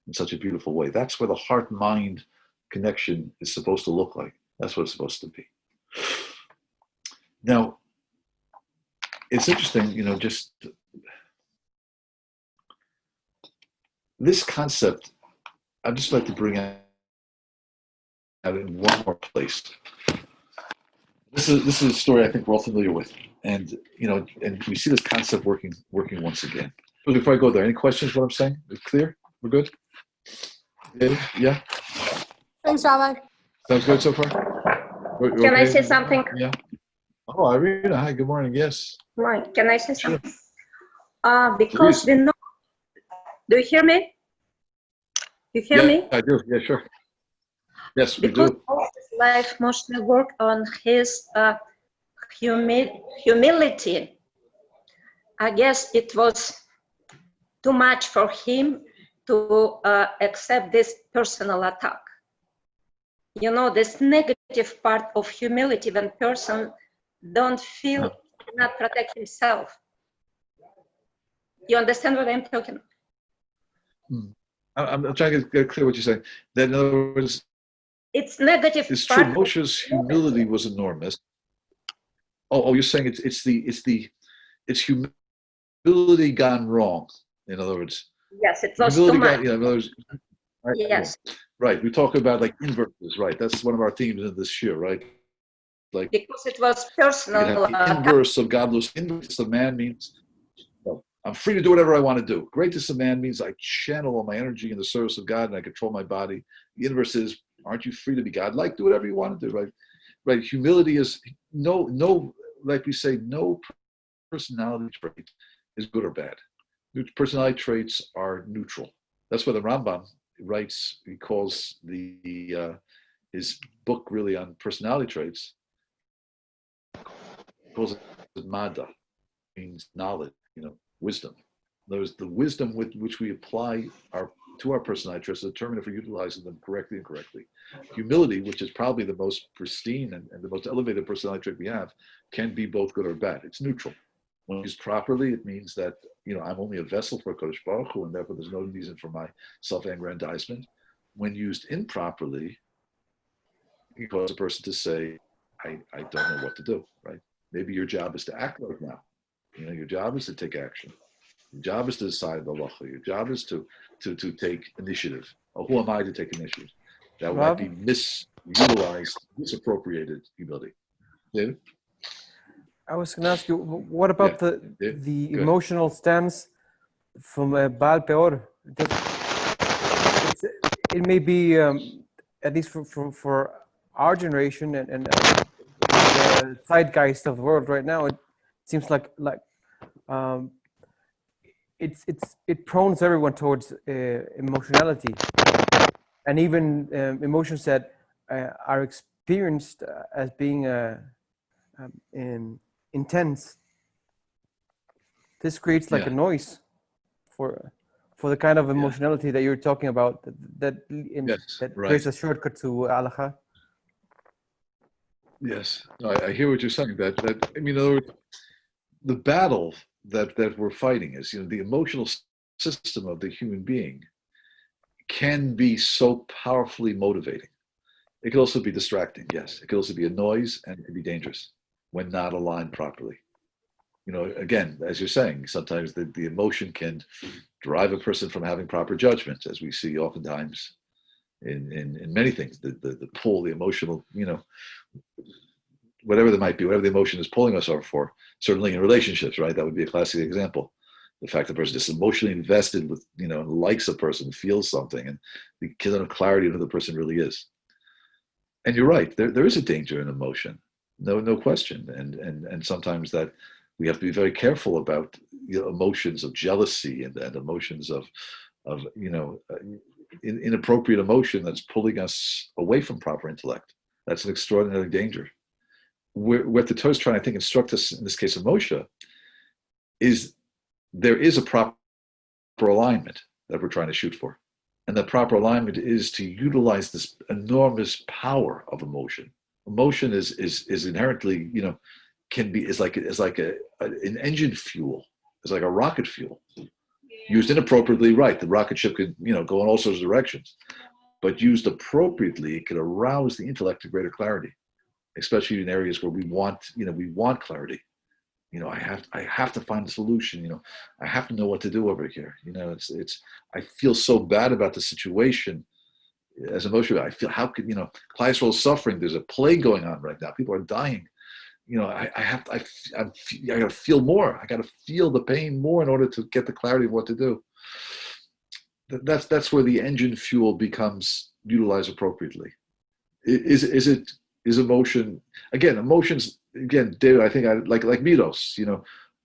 in such a beautiful way. That's where the heart-mind connection is supposed to look like. That's what it's supposed to be. Now, it's interesting, just this concept, I'd just like to bring out in one more place. This is a story I think we're all familiar with, and and we see this concept working once again. But before I go there, any questions? What I'm saying? Is clear? We're good. Yeah. Thanks, Rabbi. Sounds good so far. Can I say something? Yeah. Oh, Irina, hi. Good morning. Yes. Right. Can I say Sure. something? Because we know. Do you hear me? You hear me? I do. Yeah, sure. Yes, we Because do. all his life Moshe worked on his humility. I guess it was too much for him to accept this personal attack. This negative part of humility when person don't feel cannot protect himself. You understand what I'm talking? I'm trying to get clear what you're saying. That in other words, it's negative. It's true. Moshe's humility was enormous. Oh, you're saying it's humility gone wrong. In other words, yes, it was too much. in other words, right, yes, right. We talk about like inverses, right? That's one of our themes in this year, right? Like because it was personal. The inverse of godless. Inverse of man means I'm free to do whatever I want to do. Greatness of man means I channel all my energy in the service of God and I control my body. The inverse is, aren't you free to be God-like? Do whatever you want to do, right? Right. Humility is no, like we say, no personality trait is good or bad. Personality traits are neutral. That's why the Rambam writes. He calls his book really on personality traits. He calls it Mada, means knowledge. Wisdom. There's the wisdom with which we apply to our personality traits to determine if we're utilizing them correctly and incorrectly. Humility, which is probably the most pristine and the most elevated personality trait we have, can be both good or bad. It's neutral. When used properly, it means that I'm only a vessel for Kodesh Baruch Hu, and therefore there's no reason for my self-aggrandizement. When used improperly, it causes a person to say, I don't know what to do, right? Maybe your job is to act right now. Your job is to take action. Your job is to decide the halacha. Your job is to take initiative. Or who am I to take initiative? That might be misutilized, misappropriated humility. David? I was going to ask you, what about the emotional stance from Baal Peor? It may be, at least for our generation and the zeitgeist of the world right now, it seems like it prones everyone towards emotionality, and even emotions that are experienced as being intense. This creates like a noise for the kind of emotionality that you're talking about that creates a shortcut to halacha. Yes, I hear what you're saying. That I mean, in other words, the battle that we're fighting is, the emotional system of the human being can be so powerfully motivating. It could also be distracting. Yes, it could also be a noise, and it can be dangerous when not aligned properly. Again, as you're saying, sometimes the emotion can drive a person from having proper judgment, as we see oftentimes in many things. The pull, the emotional, whatever there might be, whatever the emotion is pulling us over for, certainly in relationships, right? That would be a classic example. The fact the person is emotionally invested with, likes a person, feels something, and the kind of clarity of who the person really is. And you're right, there is a danger in emotion, no question. And sometimes that we have to be very careful about emotions of jealousy and emotions of inappropriate emotion that's pulling us away from proper intellect. That's an extraordinary danger. What the Torah is trying to, I think, instruct us in this case of Moshe is there is a proper alignment that we're trying to shoot for. And the proper alignment is to utilize this enormous power of emotion. Emotion is inherently, is like an engine fuel. It's like a rocket fuel. Used inappropriately, right, the rocket ship could, go in all sorts of directions. But used appropriately, it could arouse the intellect to greater clarity, especially in areas where we want clarity. I have to find a solution. I have to know what to do over here. I feel so bad about the situation as emotional. I feel, how could, Klal Yisrael is suffering. There's a plague going on right now. People are dying. I got to feel more. I got to feel the pain more in order to get the clarity of what to do. That's where the engine fuel becomes utilized appropriately. Is emotion, emotions, David, I think like midos,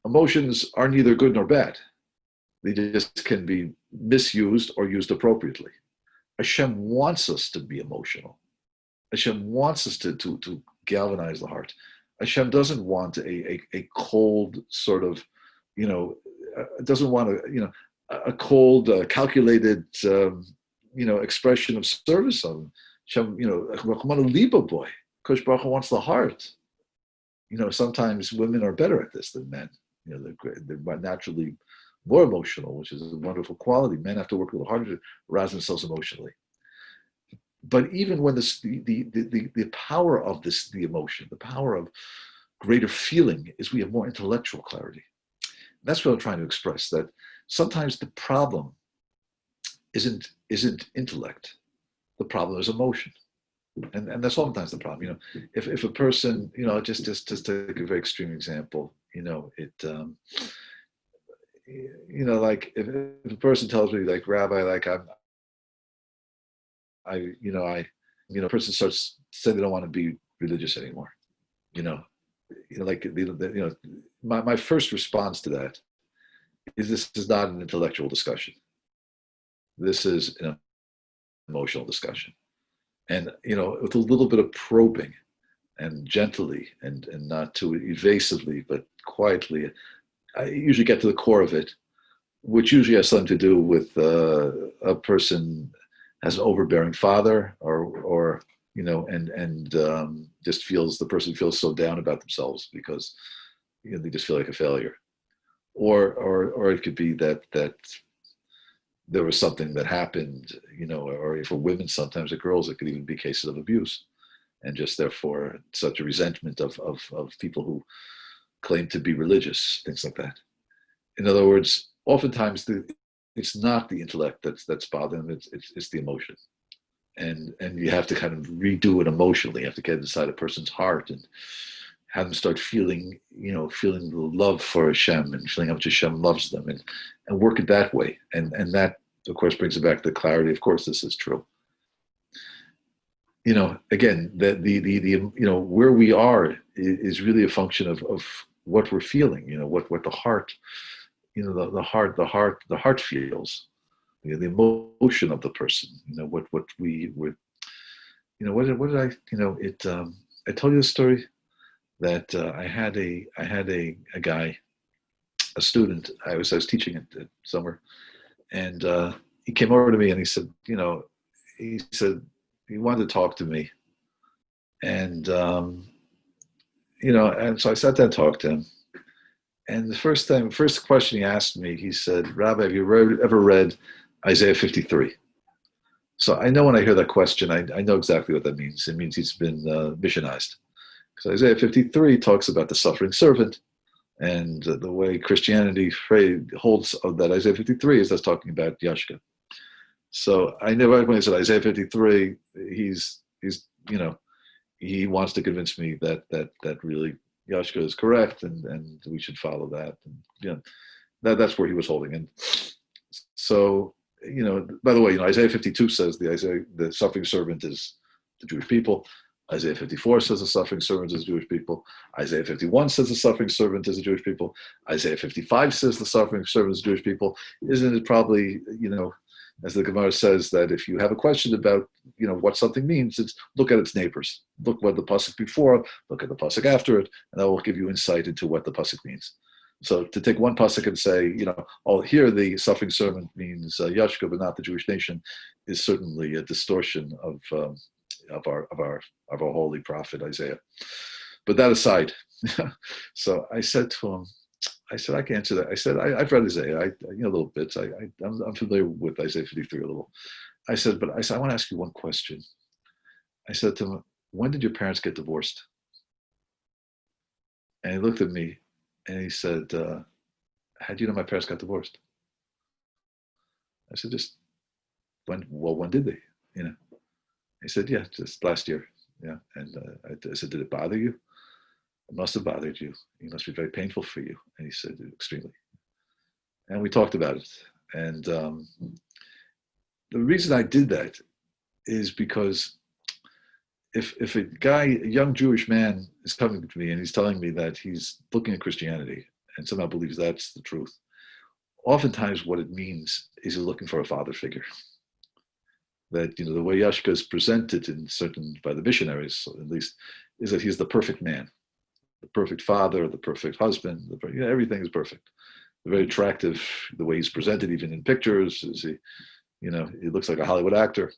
emotions are neither good nor bad. They just can be misused or used appropriately. Hashem wants us to be emotional. Hashem wants us to galvanize the heart. Hashem doesn't want a cold sort of, doesn't want a cold, calculated, expression of service of him. Hashem, Rachmana Liba boy. Kosh Baruch Hu wants the heart. Sometimes women are better at this than men. They're naturally more emotional, which is a wonderful quality. Men have to work a little harder to arouse themselves emotionally. But even when the power of the emotion, the power of greater feeling, is we have more intellectual clarity. That's what I'm trying to express, that sometimes the problem isn't intellect. The problem is emotion. And that's oftentimes the problem. If a person, just take a very extreme example, like if a person tells me, like, Rabbi, like a person starts saying they don't want to be religious anymore. My first response to that is, this is not an intellectual discussion. This is an emotional discussion. And, with a little bit of probing and gently and not too evasively, but quietly, I usually get to the core of it, which usually has something to do with a person has an overbearing father or just the person feels so down about themselves because, they just feel like a failure. Or it could be that there was something that happened, or for women, sometimes the girls, it could even be cases of abuse, and just therefore such a resentment of people who claim to be religious, things like that. In other words, oftentimes it's not the intellect that's bothering them, it's the emotion, and you have to kind of redo it emotionally. You have to get inside a person's heart and have them start feeling the love for Hashem and feeling how much Hashem loves them, and work it that way. And that, of course, brings it back to clarity. Of course, this is true. Again, that the where we are is really a function of what we're feeling. What the heart, the heart feels, the emotion of the person. What we would, what did I, I told you the story that I had a guy, a student. I was teaching at somewhere, and he came over to me and he said, he wanted to talk to me, and and so I sat down and talked to him. And the first question he asked me, he said, "Rabbi, have you ever read Isaiah 53?" So I know when I hear that question, I know exactly what that means. It means he's been missionized. Because Isaiah 53 talks about the suffering servant, and the way Christianity holds of that Isaiah 53 is that's talking about Yashka. So I never, when he said Isaiah 53, he wants to convince me that really Yashka is correct and we should follow that. And that's where he was holding. And so, by the way, Isaiah 52 says the suffering servant is the Jewish people. Isaiah 54 says the suffering servant is Jewish people. Isaiah 51 says the suffering servant is the Jewish people. Isaiah 55 says the suffering servant is Jewish people. Isn't it probably, as the Gemara says, that if you have a question about, what something means, it's look at its neighbors. Look what the pasuk before, look at the pasuk after it, and that will give you insight into what the pasuk means. So to take one pasuk and say, here the suffering servant means Yashka, but not the Jewish nation, is certainly a distortion of our holy prophet Isaiah. But that aside, so I said to him, I said, I can answer that. I said, I've read Isaiah, little bits. I'm familiar with Isaiah 53 a little. I said, I want to ask you one question. I said to him, when did your parents get divorced? And he looked at me and he said, how do you know my parents got divorced? I said, when did they? He said, yeah, just last year. Yeah. And I said, did it bother you? It must have bothered you. It must be very painful for you. And he said, extremely. And we talked about it. And the reason I did that is because if a young Jewish man is coming to me and he's telling me that he's looking at Christianity and somehow believes that's the truth, oftentimes what it means is he's looking for a father figure. That, the way Yashka is presented by the missionaries, at least, is that he's the perfect man, the perfect father, the perfect husband, everything is perfect. Very attractive, the way he's presented, even in pictures, he looks like a Hollywood actor.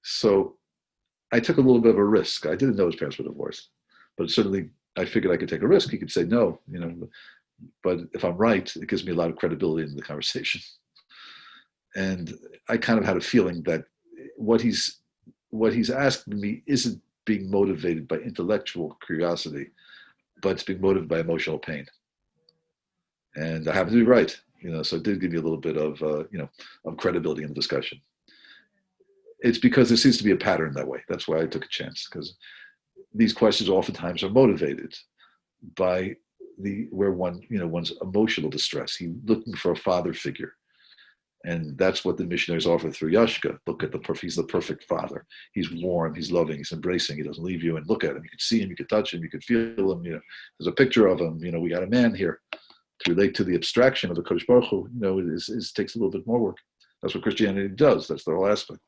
So I took a little bit of a risk. I didn't know his parents were divorced, but certainly I figured I could take a risk. He could say no, but if I'm right, it gives me a lot of credibility in the conversation. And I kind of had a feeling that what he's asking me isn't being motivated by intellectual curiosity, but it's being motivated by emotional pain. And I happen to be right, so it did give me a little bit of, of credibility in the discussion. It's because there seems to be a pattern that way. That's why I took a chance, because these questions oftentimes are motivated by one's emotional distress. He's looking for a father figure. And that's what the missionaries offer through Yashka. Look at he's the perfect father. He's warm, he's loving, he's embracing, he doesn't leave you, and look at him. You can see him, you can touch him, you can feel him, there's a picture of him, we got a man here. To relate to the abstraction of the Kodesh Baruch Hu, it takes a little bit more work. That's what Christianity does. That's the whole aspect.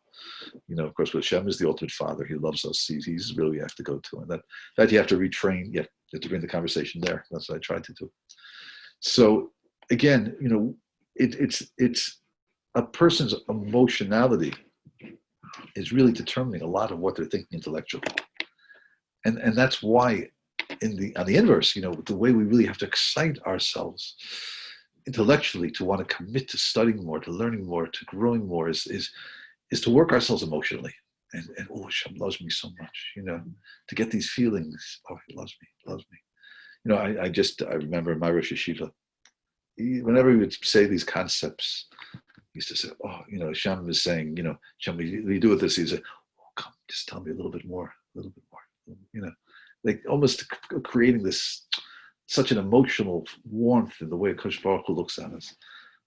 Of course, Hashem is the ultimate father. He loves us. He's really you have to go to. And that you have to retrain. You have to bring the conversation there. That's what I tried to do. So again, it's a person's emotionality is really determining a lot of what they're thinking intellectually. And that's why on the inverse, the way we really have to excite ourselves intellectually to want to commit to studying more, to learning more, to growing more is to work ourselves emotionally. And oh, Hashem loves me so much, to get these feelings. Oh, he loves me. I remember in my Rosh Yeshiva, whenever he would say these concepts, he used to say, oh, Hashem is saying, Hashem, what do you do with this? He'd say, oh, come, just tell me a little bit more. Like almost creating such an emotional warmth in the way Kodesh Baruch Hu looks at us.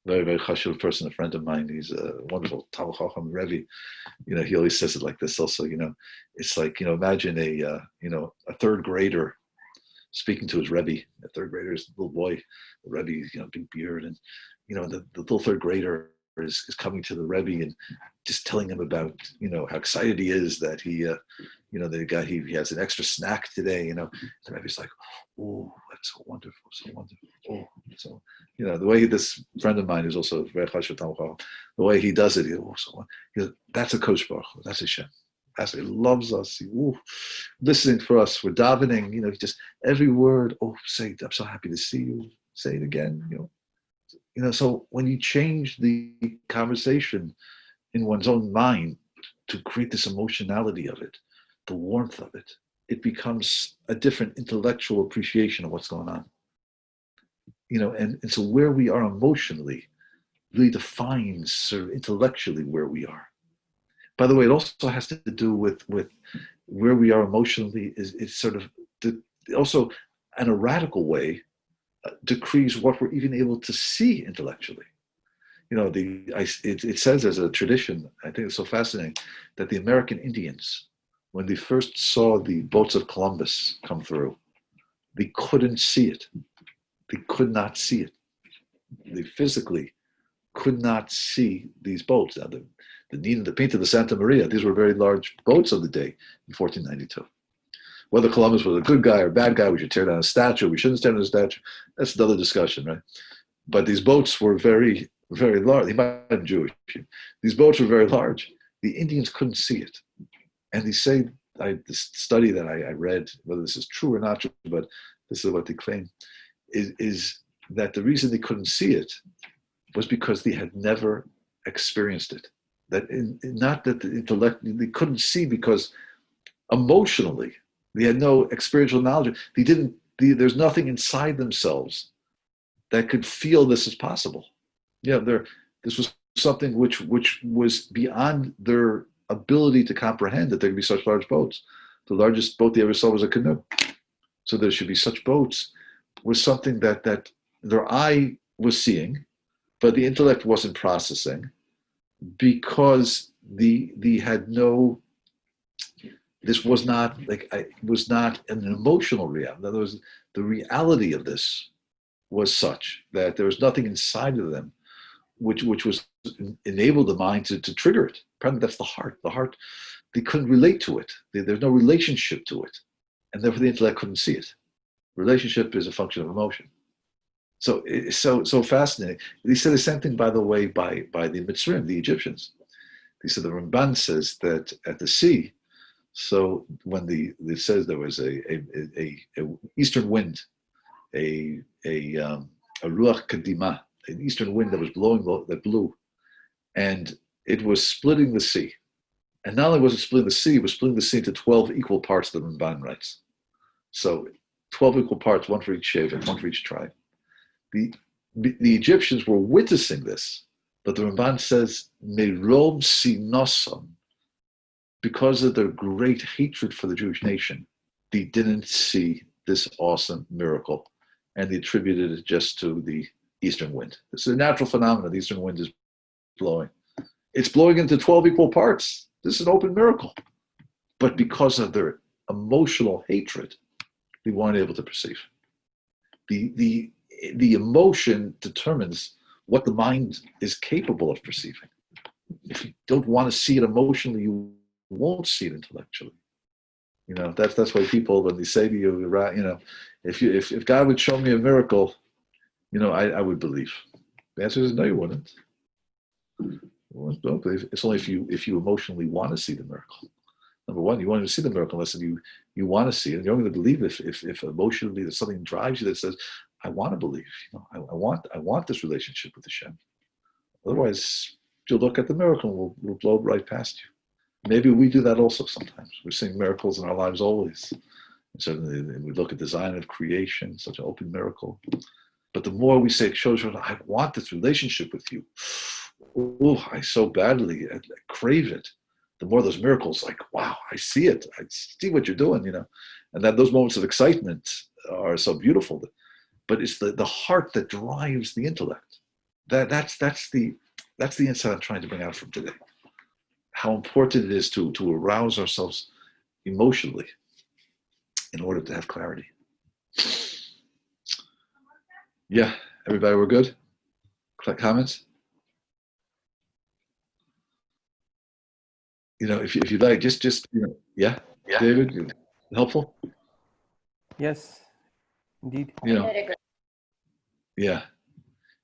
Very, very chashuv person, a friend of mine. He's a wonderful Talmid Chacham Rabbi. He always says it like this. Also, it's like imagine a third grader speaking to his Rabbi. A third grader is a little boy. The Rabbi, big beard, and the little third grader is coming to the Rebbe and just telling him about, how excited he is that he has an extra snack today, The Rebbe's like, oh, that's so wonderful, so wonderful. Oh, so, the way this friend of mine who's also very chashuv Talmid, the way he does it, that's a Kodesh Baruch Hu, that's Hashem. He loves us. Listening for us. We're davening. Just every word. Oh, say, I'm so happy to see you. Say it again. So when you change the conversation in one's own mind to create this emotionality of it, the warmth of it, it becomes a different intellectual appreciation of what's going on. And so where we are emotionally really defines sort of intellectually where we are. By the way, it also has to do with where we are emotionally is sort of also in a radical way decrees what we're even able to see intellectually. It says as a tradition, I think it's so fascinating, that the American Indians, when they first saw the boats of Columbus come through, they couldn't see it. They could not see it. They physically could not see these boats. Now, the Nina, the Pinta, the Santa Maria, these were very large boats of the day in 1492. Whether Columbus was a good guy or a bad guy, we should tear down a statue, we shouldn't tear down a statue, that's another discussion, right? But these boats were very, very large. He might have been Jewish. These boats were very large. The Indians couldn't see it. And they say, this study that I read, whether this is true or not true, but this is what they claim, is that the reason they couldn't see it was because they had never experienced it. Not that the intellect, they couldn't see because emotionally they had no experiential knowledge. There's nothing inside themselves that could feel this is possible. This was something which was beyond their ability to comprehend, that there could be such large boats. The largest boat they ever saw was a canoe. So there should be such boats was something that their eye was seeing, but the intellect wasn't processing, because this was not an emotional reality. In other words, the reality of this was such that there was nothing inside of them which was enabled the mind to trigger it. Probably that's the heart. The heart, they couldn't relate to it. There's no relationship to it, and therefore the intellect couldn't see it. Relationship is a function of emotion. So fascinating. They said the same thing, by the way, by the Mitzrayim, the Egyptians. They said the Ramban says that at the sea. So when it says there was a eastern wind, a ruach kadima, an eastern wind that was that blew, and it was splitting the sea. And not only was it splitting the sea, it was splitting the sea into 12 equal parts, the Ramban writes. So 12 equal parts, one for each shevet, one for each tribe. The Egyptians were witnessing this, but the Ramban says, Merom sinosam, because of their great hatred for the Jewish nation, they didn't see this awesome miracle, and they attributed it just to the eastern wind. This is a natural phenomenon. The eastern wind is blowing. It's blowing into 12 equal parts. This is an open miracle. But because of their emotional hatred, they weren't able to perceive. The emotion determines what the mind is capable of perceiving. If you don't want to see it emotionally, you won't see it intellectually. That's why people, when they say to you, if God would show me a miracle, I would believe. The answer is no, you wouldn't. Don't believe. It's only if you emotionally want to see the miracle. Number one, you want to see the miracle unless you want to see it. And you're only going to believe if emotionally there's something drives you that says, I want to believe. I want this relationship with Hashem. Otherwise, you'll look at the miracle and we'll blow right past you. Maybe we do that also sometimes. We're seeing miracles in our lives always. And certainly we look at design of creation, such an open miracle. But the more we say, I want this relationship with you. Oh, I so badly I crave it. The more those miracles, like, wow, I see it. I see what you're doing, And then those moments of excitement are so beautiful. But it's the heart that drives the intellect. That's the insight I'm trying to bring out from today. How important it is to arouse ourselves emotionally in order to have clarity. Yeah, everybody, we're good? Comments? If you'd like, just yeah, David, helpful? Yes, indeed. Yeah.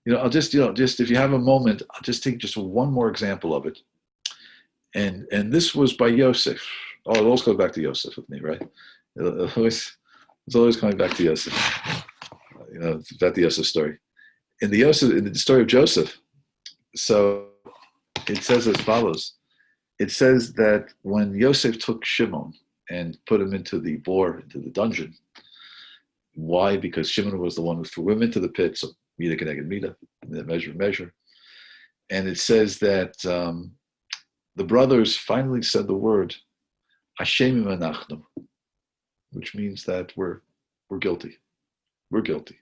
I'll just if you have a moment, I'll just take just one more example of it. And this was by Yosef. Oh, it always goes back to Yosef with me, right? It's always coming back to Yosef. It's about the Yosef story. In the story of Joseph, so it says as follows. It says that when Yosef took Shimon and put him into the dungeon, why? Because Shimon was the one who threw him into the pit, so Mida connected Mida, measure. And it says that the brothers finally said the word, Ashemim anachnu, which means that we're guilty. We're guilty.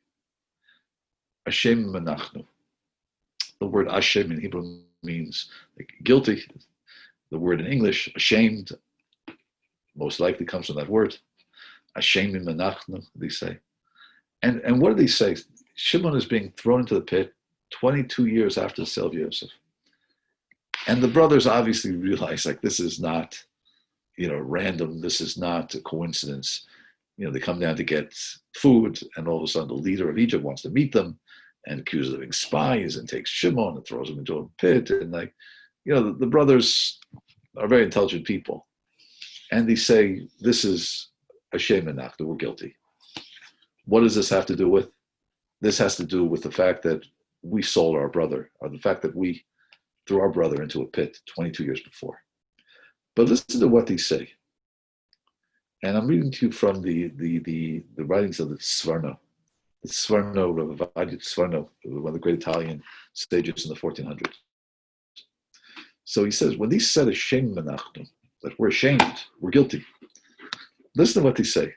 Ashemim anachnu. The word Ashem in Hebrew means guilty. The word in English, ashamed, most likely comes from that word. Ashemim anachnu, they say. And what do they say? Shimon is being thrown into the pit 22 years after the sale of Yosef. And the brothers obviously realize, this is not, random. This is not a coincidence. They come down to get food, and all of a sudden the leader of Egypt wants to meet them and accuses them of being spies and takes Shimon and throws him into a pit. And the brothers are very intelligent people. And they say, this is a shame and we're guilty. What does this have to do with? this has to do with the fact that we sold our brother, or the fact that we threw our brother into a pit 22 years before. But listen to what they say. And I'm reading to you from the writings of the Sforno. The Sforno, Rabbi Sforno, one of the great Italian sages in the 1400s. So he says, when these said ashamed menachnu, that we're ashamed, we're guilty. Listen to what they say.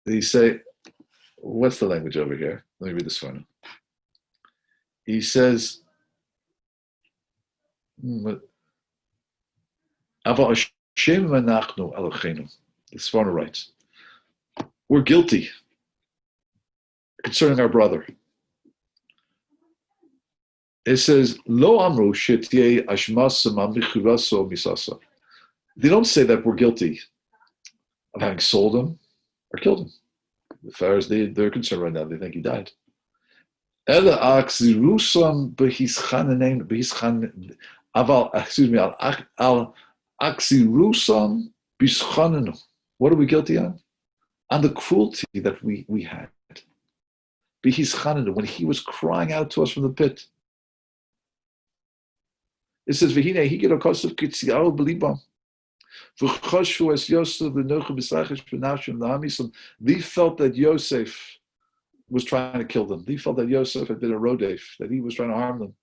They say, what's the language over here? Let me read this one. He says, the Sforno writes, we're guilty concerning our brother. It says, Lo amru shetie ashmasa mamichuraso misasa. They don't say that we're guilty of having sold him or killed him. As far as they're concerned right now, they think he died. Ela aksirusam behischananein behischan aval al aksirusam bischanenu. What are we guilty on? On the cruelty that we had. Behischanenu, when he was crying out to us from the pit. It says, "V'hine higid okosav kitziaro b'libam, v'choshu es Yosef v'nochu b'sachish v'nashim l'hamisam." They felt that Yosef was trying to kill them. They felt that Yosef had been a rodef, that he was trying to harm them.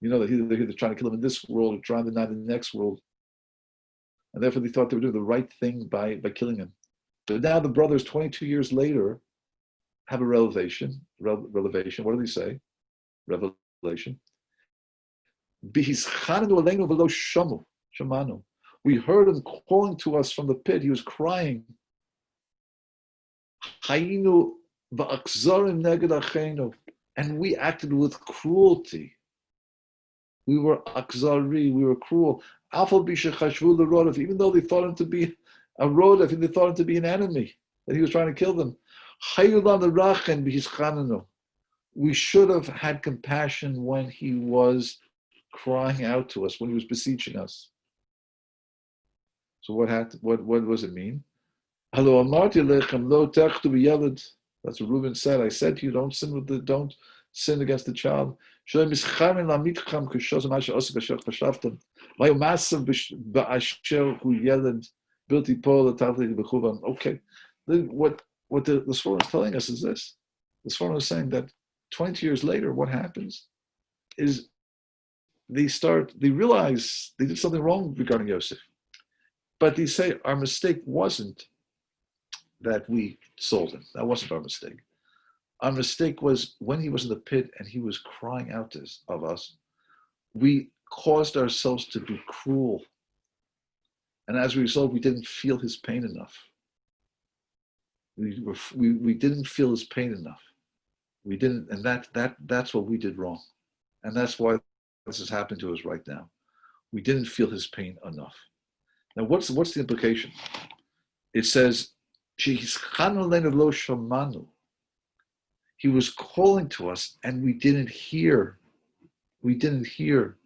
You know, that they're trying to kill them in this world or trying to not in the next world. And therefore they thought they were doing the right thing by killing him. But now the brothers, 22 years later, have a revelation. What do they say? Revelation. We heard him calling to us from the pit. He was crying. And we acted with cruelty. We were akzari, we were cruel. Even though they thought him to be a rodef, they thought him to be an enemy, that he was trying to kill them. We should have had compassion when he was crying out to us, when he was beseeching us. So what does it mean? That's what Reuben said. I said to you, don't sin against the child. Okay. What the Sforno is telling us is this. The Sforno is saying that 20 years later, what happens is they realize they did something wrong regarding Yosef. But they say our mistake wasn't that we sold him. That wasn't our mistake. Our mistake was when he was in the pit and he was crying out of us, we caused ourselves to be cruel. And as a result, we didn't feel his pain enough. We didn't feel his pain enough. We didn't, and that's what we did wrong. And that's why this is happening to us right now. We didn't feel his pain enough. Now, what's the implication? It says, he was calling to us and we didn't hear. We didn't hear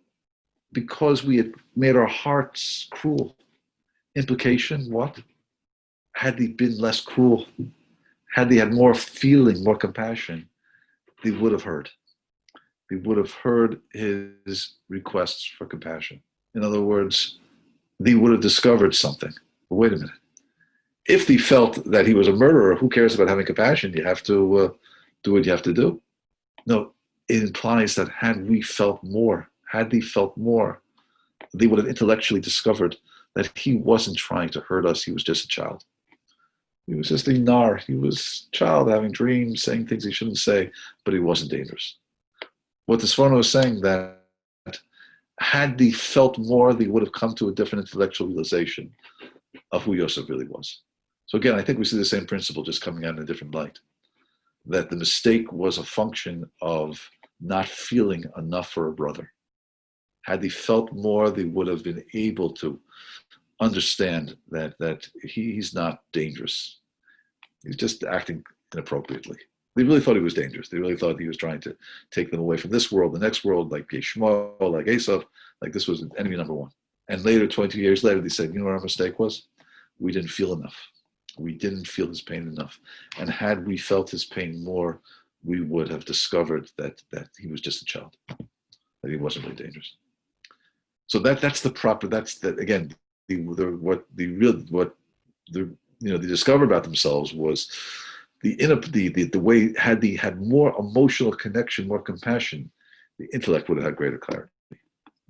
because we had made our hearts cruel. Implication, what? Had they been less cruel, had they had more feeling, more compassion, they would have heard. They would have heard his requests for compassion. In other words, they would have discovered something. But wait a minute. If they felt that he was a murderer, who cares about having compassion? You have to do what you have to do. No, it implies that had they felt more, they would have intellectually discovered that he wasn't trying to hurt us. He was just a child. He was just a nar. He was a child having dreams, saying things he shouldn't say, but he wasn't dangerous. What the Sforno is saying that had they felt more, they would have come to a different intellectual realization of who Yosef really was. So again, I think we see the same principle just coming out in a different light. That the mistake was a function of not feeling enough for a brother. Had they felt more, they would have been able to understand that he's not dangerous. He's just acting inappropriately. They really thought he was dangerous. They really thought he was trying to take them away from this world, the next world, like Yishmael, like Esav, like this was enemy number one. And later, 20 years later, they said, you know what our mistake was? We didn't feel enough. We didn't feel his pain enough. And had we felt his pain more, we would have discovered that he was just a child, that he wasn't really dangerous. So that's the proper. That's that again. What they discovered about themselves was the way had more emotional connection, more compassion. The intellect would have had greater clarity,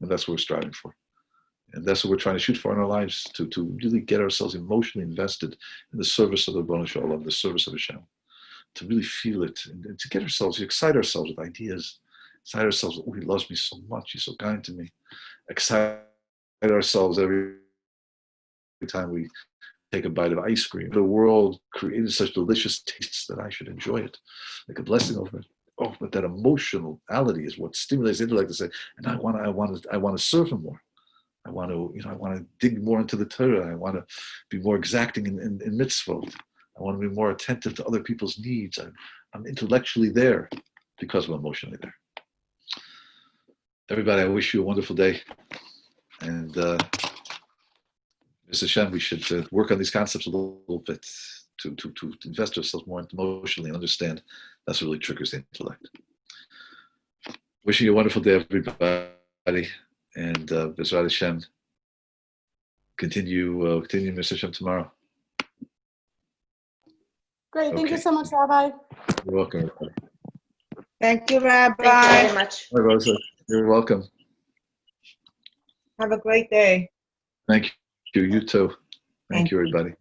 and that's what we're striving for, and that's what we're trying to shoot for in our lives, to really get ourselves emotionally invested in the service of the Ribono Shel Olam, the service of Hashem, to really feel it, and to get ourselves, excite ourselves with ideas, excite ourselves. Oh, he loves me so much. He's so kind to me. Excite ourselves every time we take a bite of ice cream. The world created such delicious tastes that I should enjoy it, like a blessing over it. Oh, but that emotionality is what stimulates the intellect to say, and I want to serve him more. I want to dig more into the Torah. I want to be more exacting in mitzvot. I want to be more attentive to other people's needs. I'm intellectually there because I'm emotionally there. Everybody, I wish you a wonderful day. And Mr. Hashem, we should work on these concepts a little bit to invest ourselves more emotionally and understand that's what really triggers the intellect. Wishing you a wonderful day, everybody. And B'ezrat Hashem, continue Mr. Hashem tomorrow. Great. Thank you so much, Rabbi. You're welcome. Thank you, Rabbi. Thank you very much. Hi, Rosa. You're welcome. Have a great day. Thank you. You too. Thank you, everybody.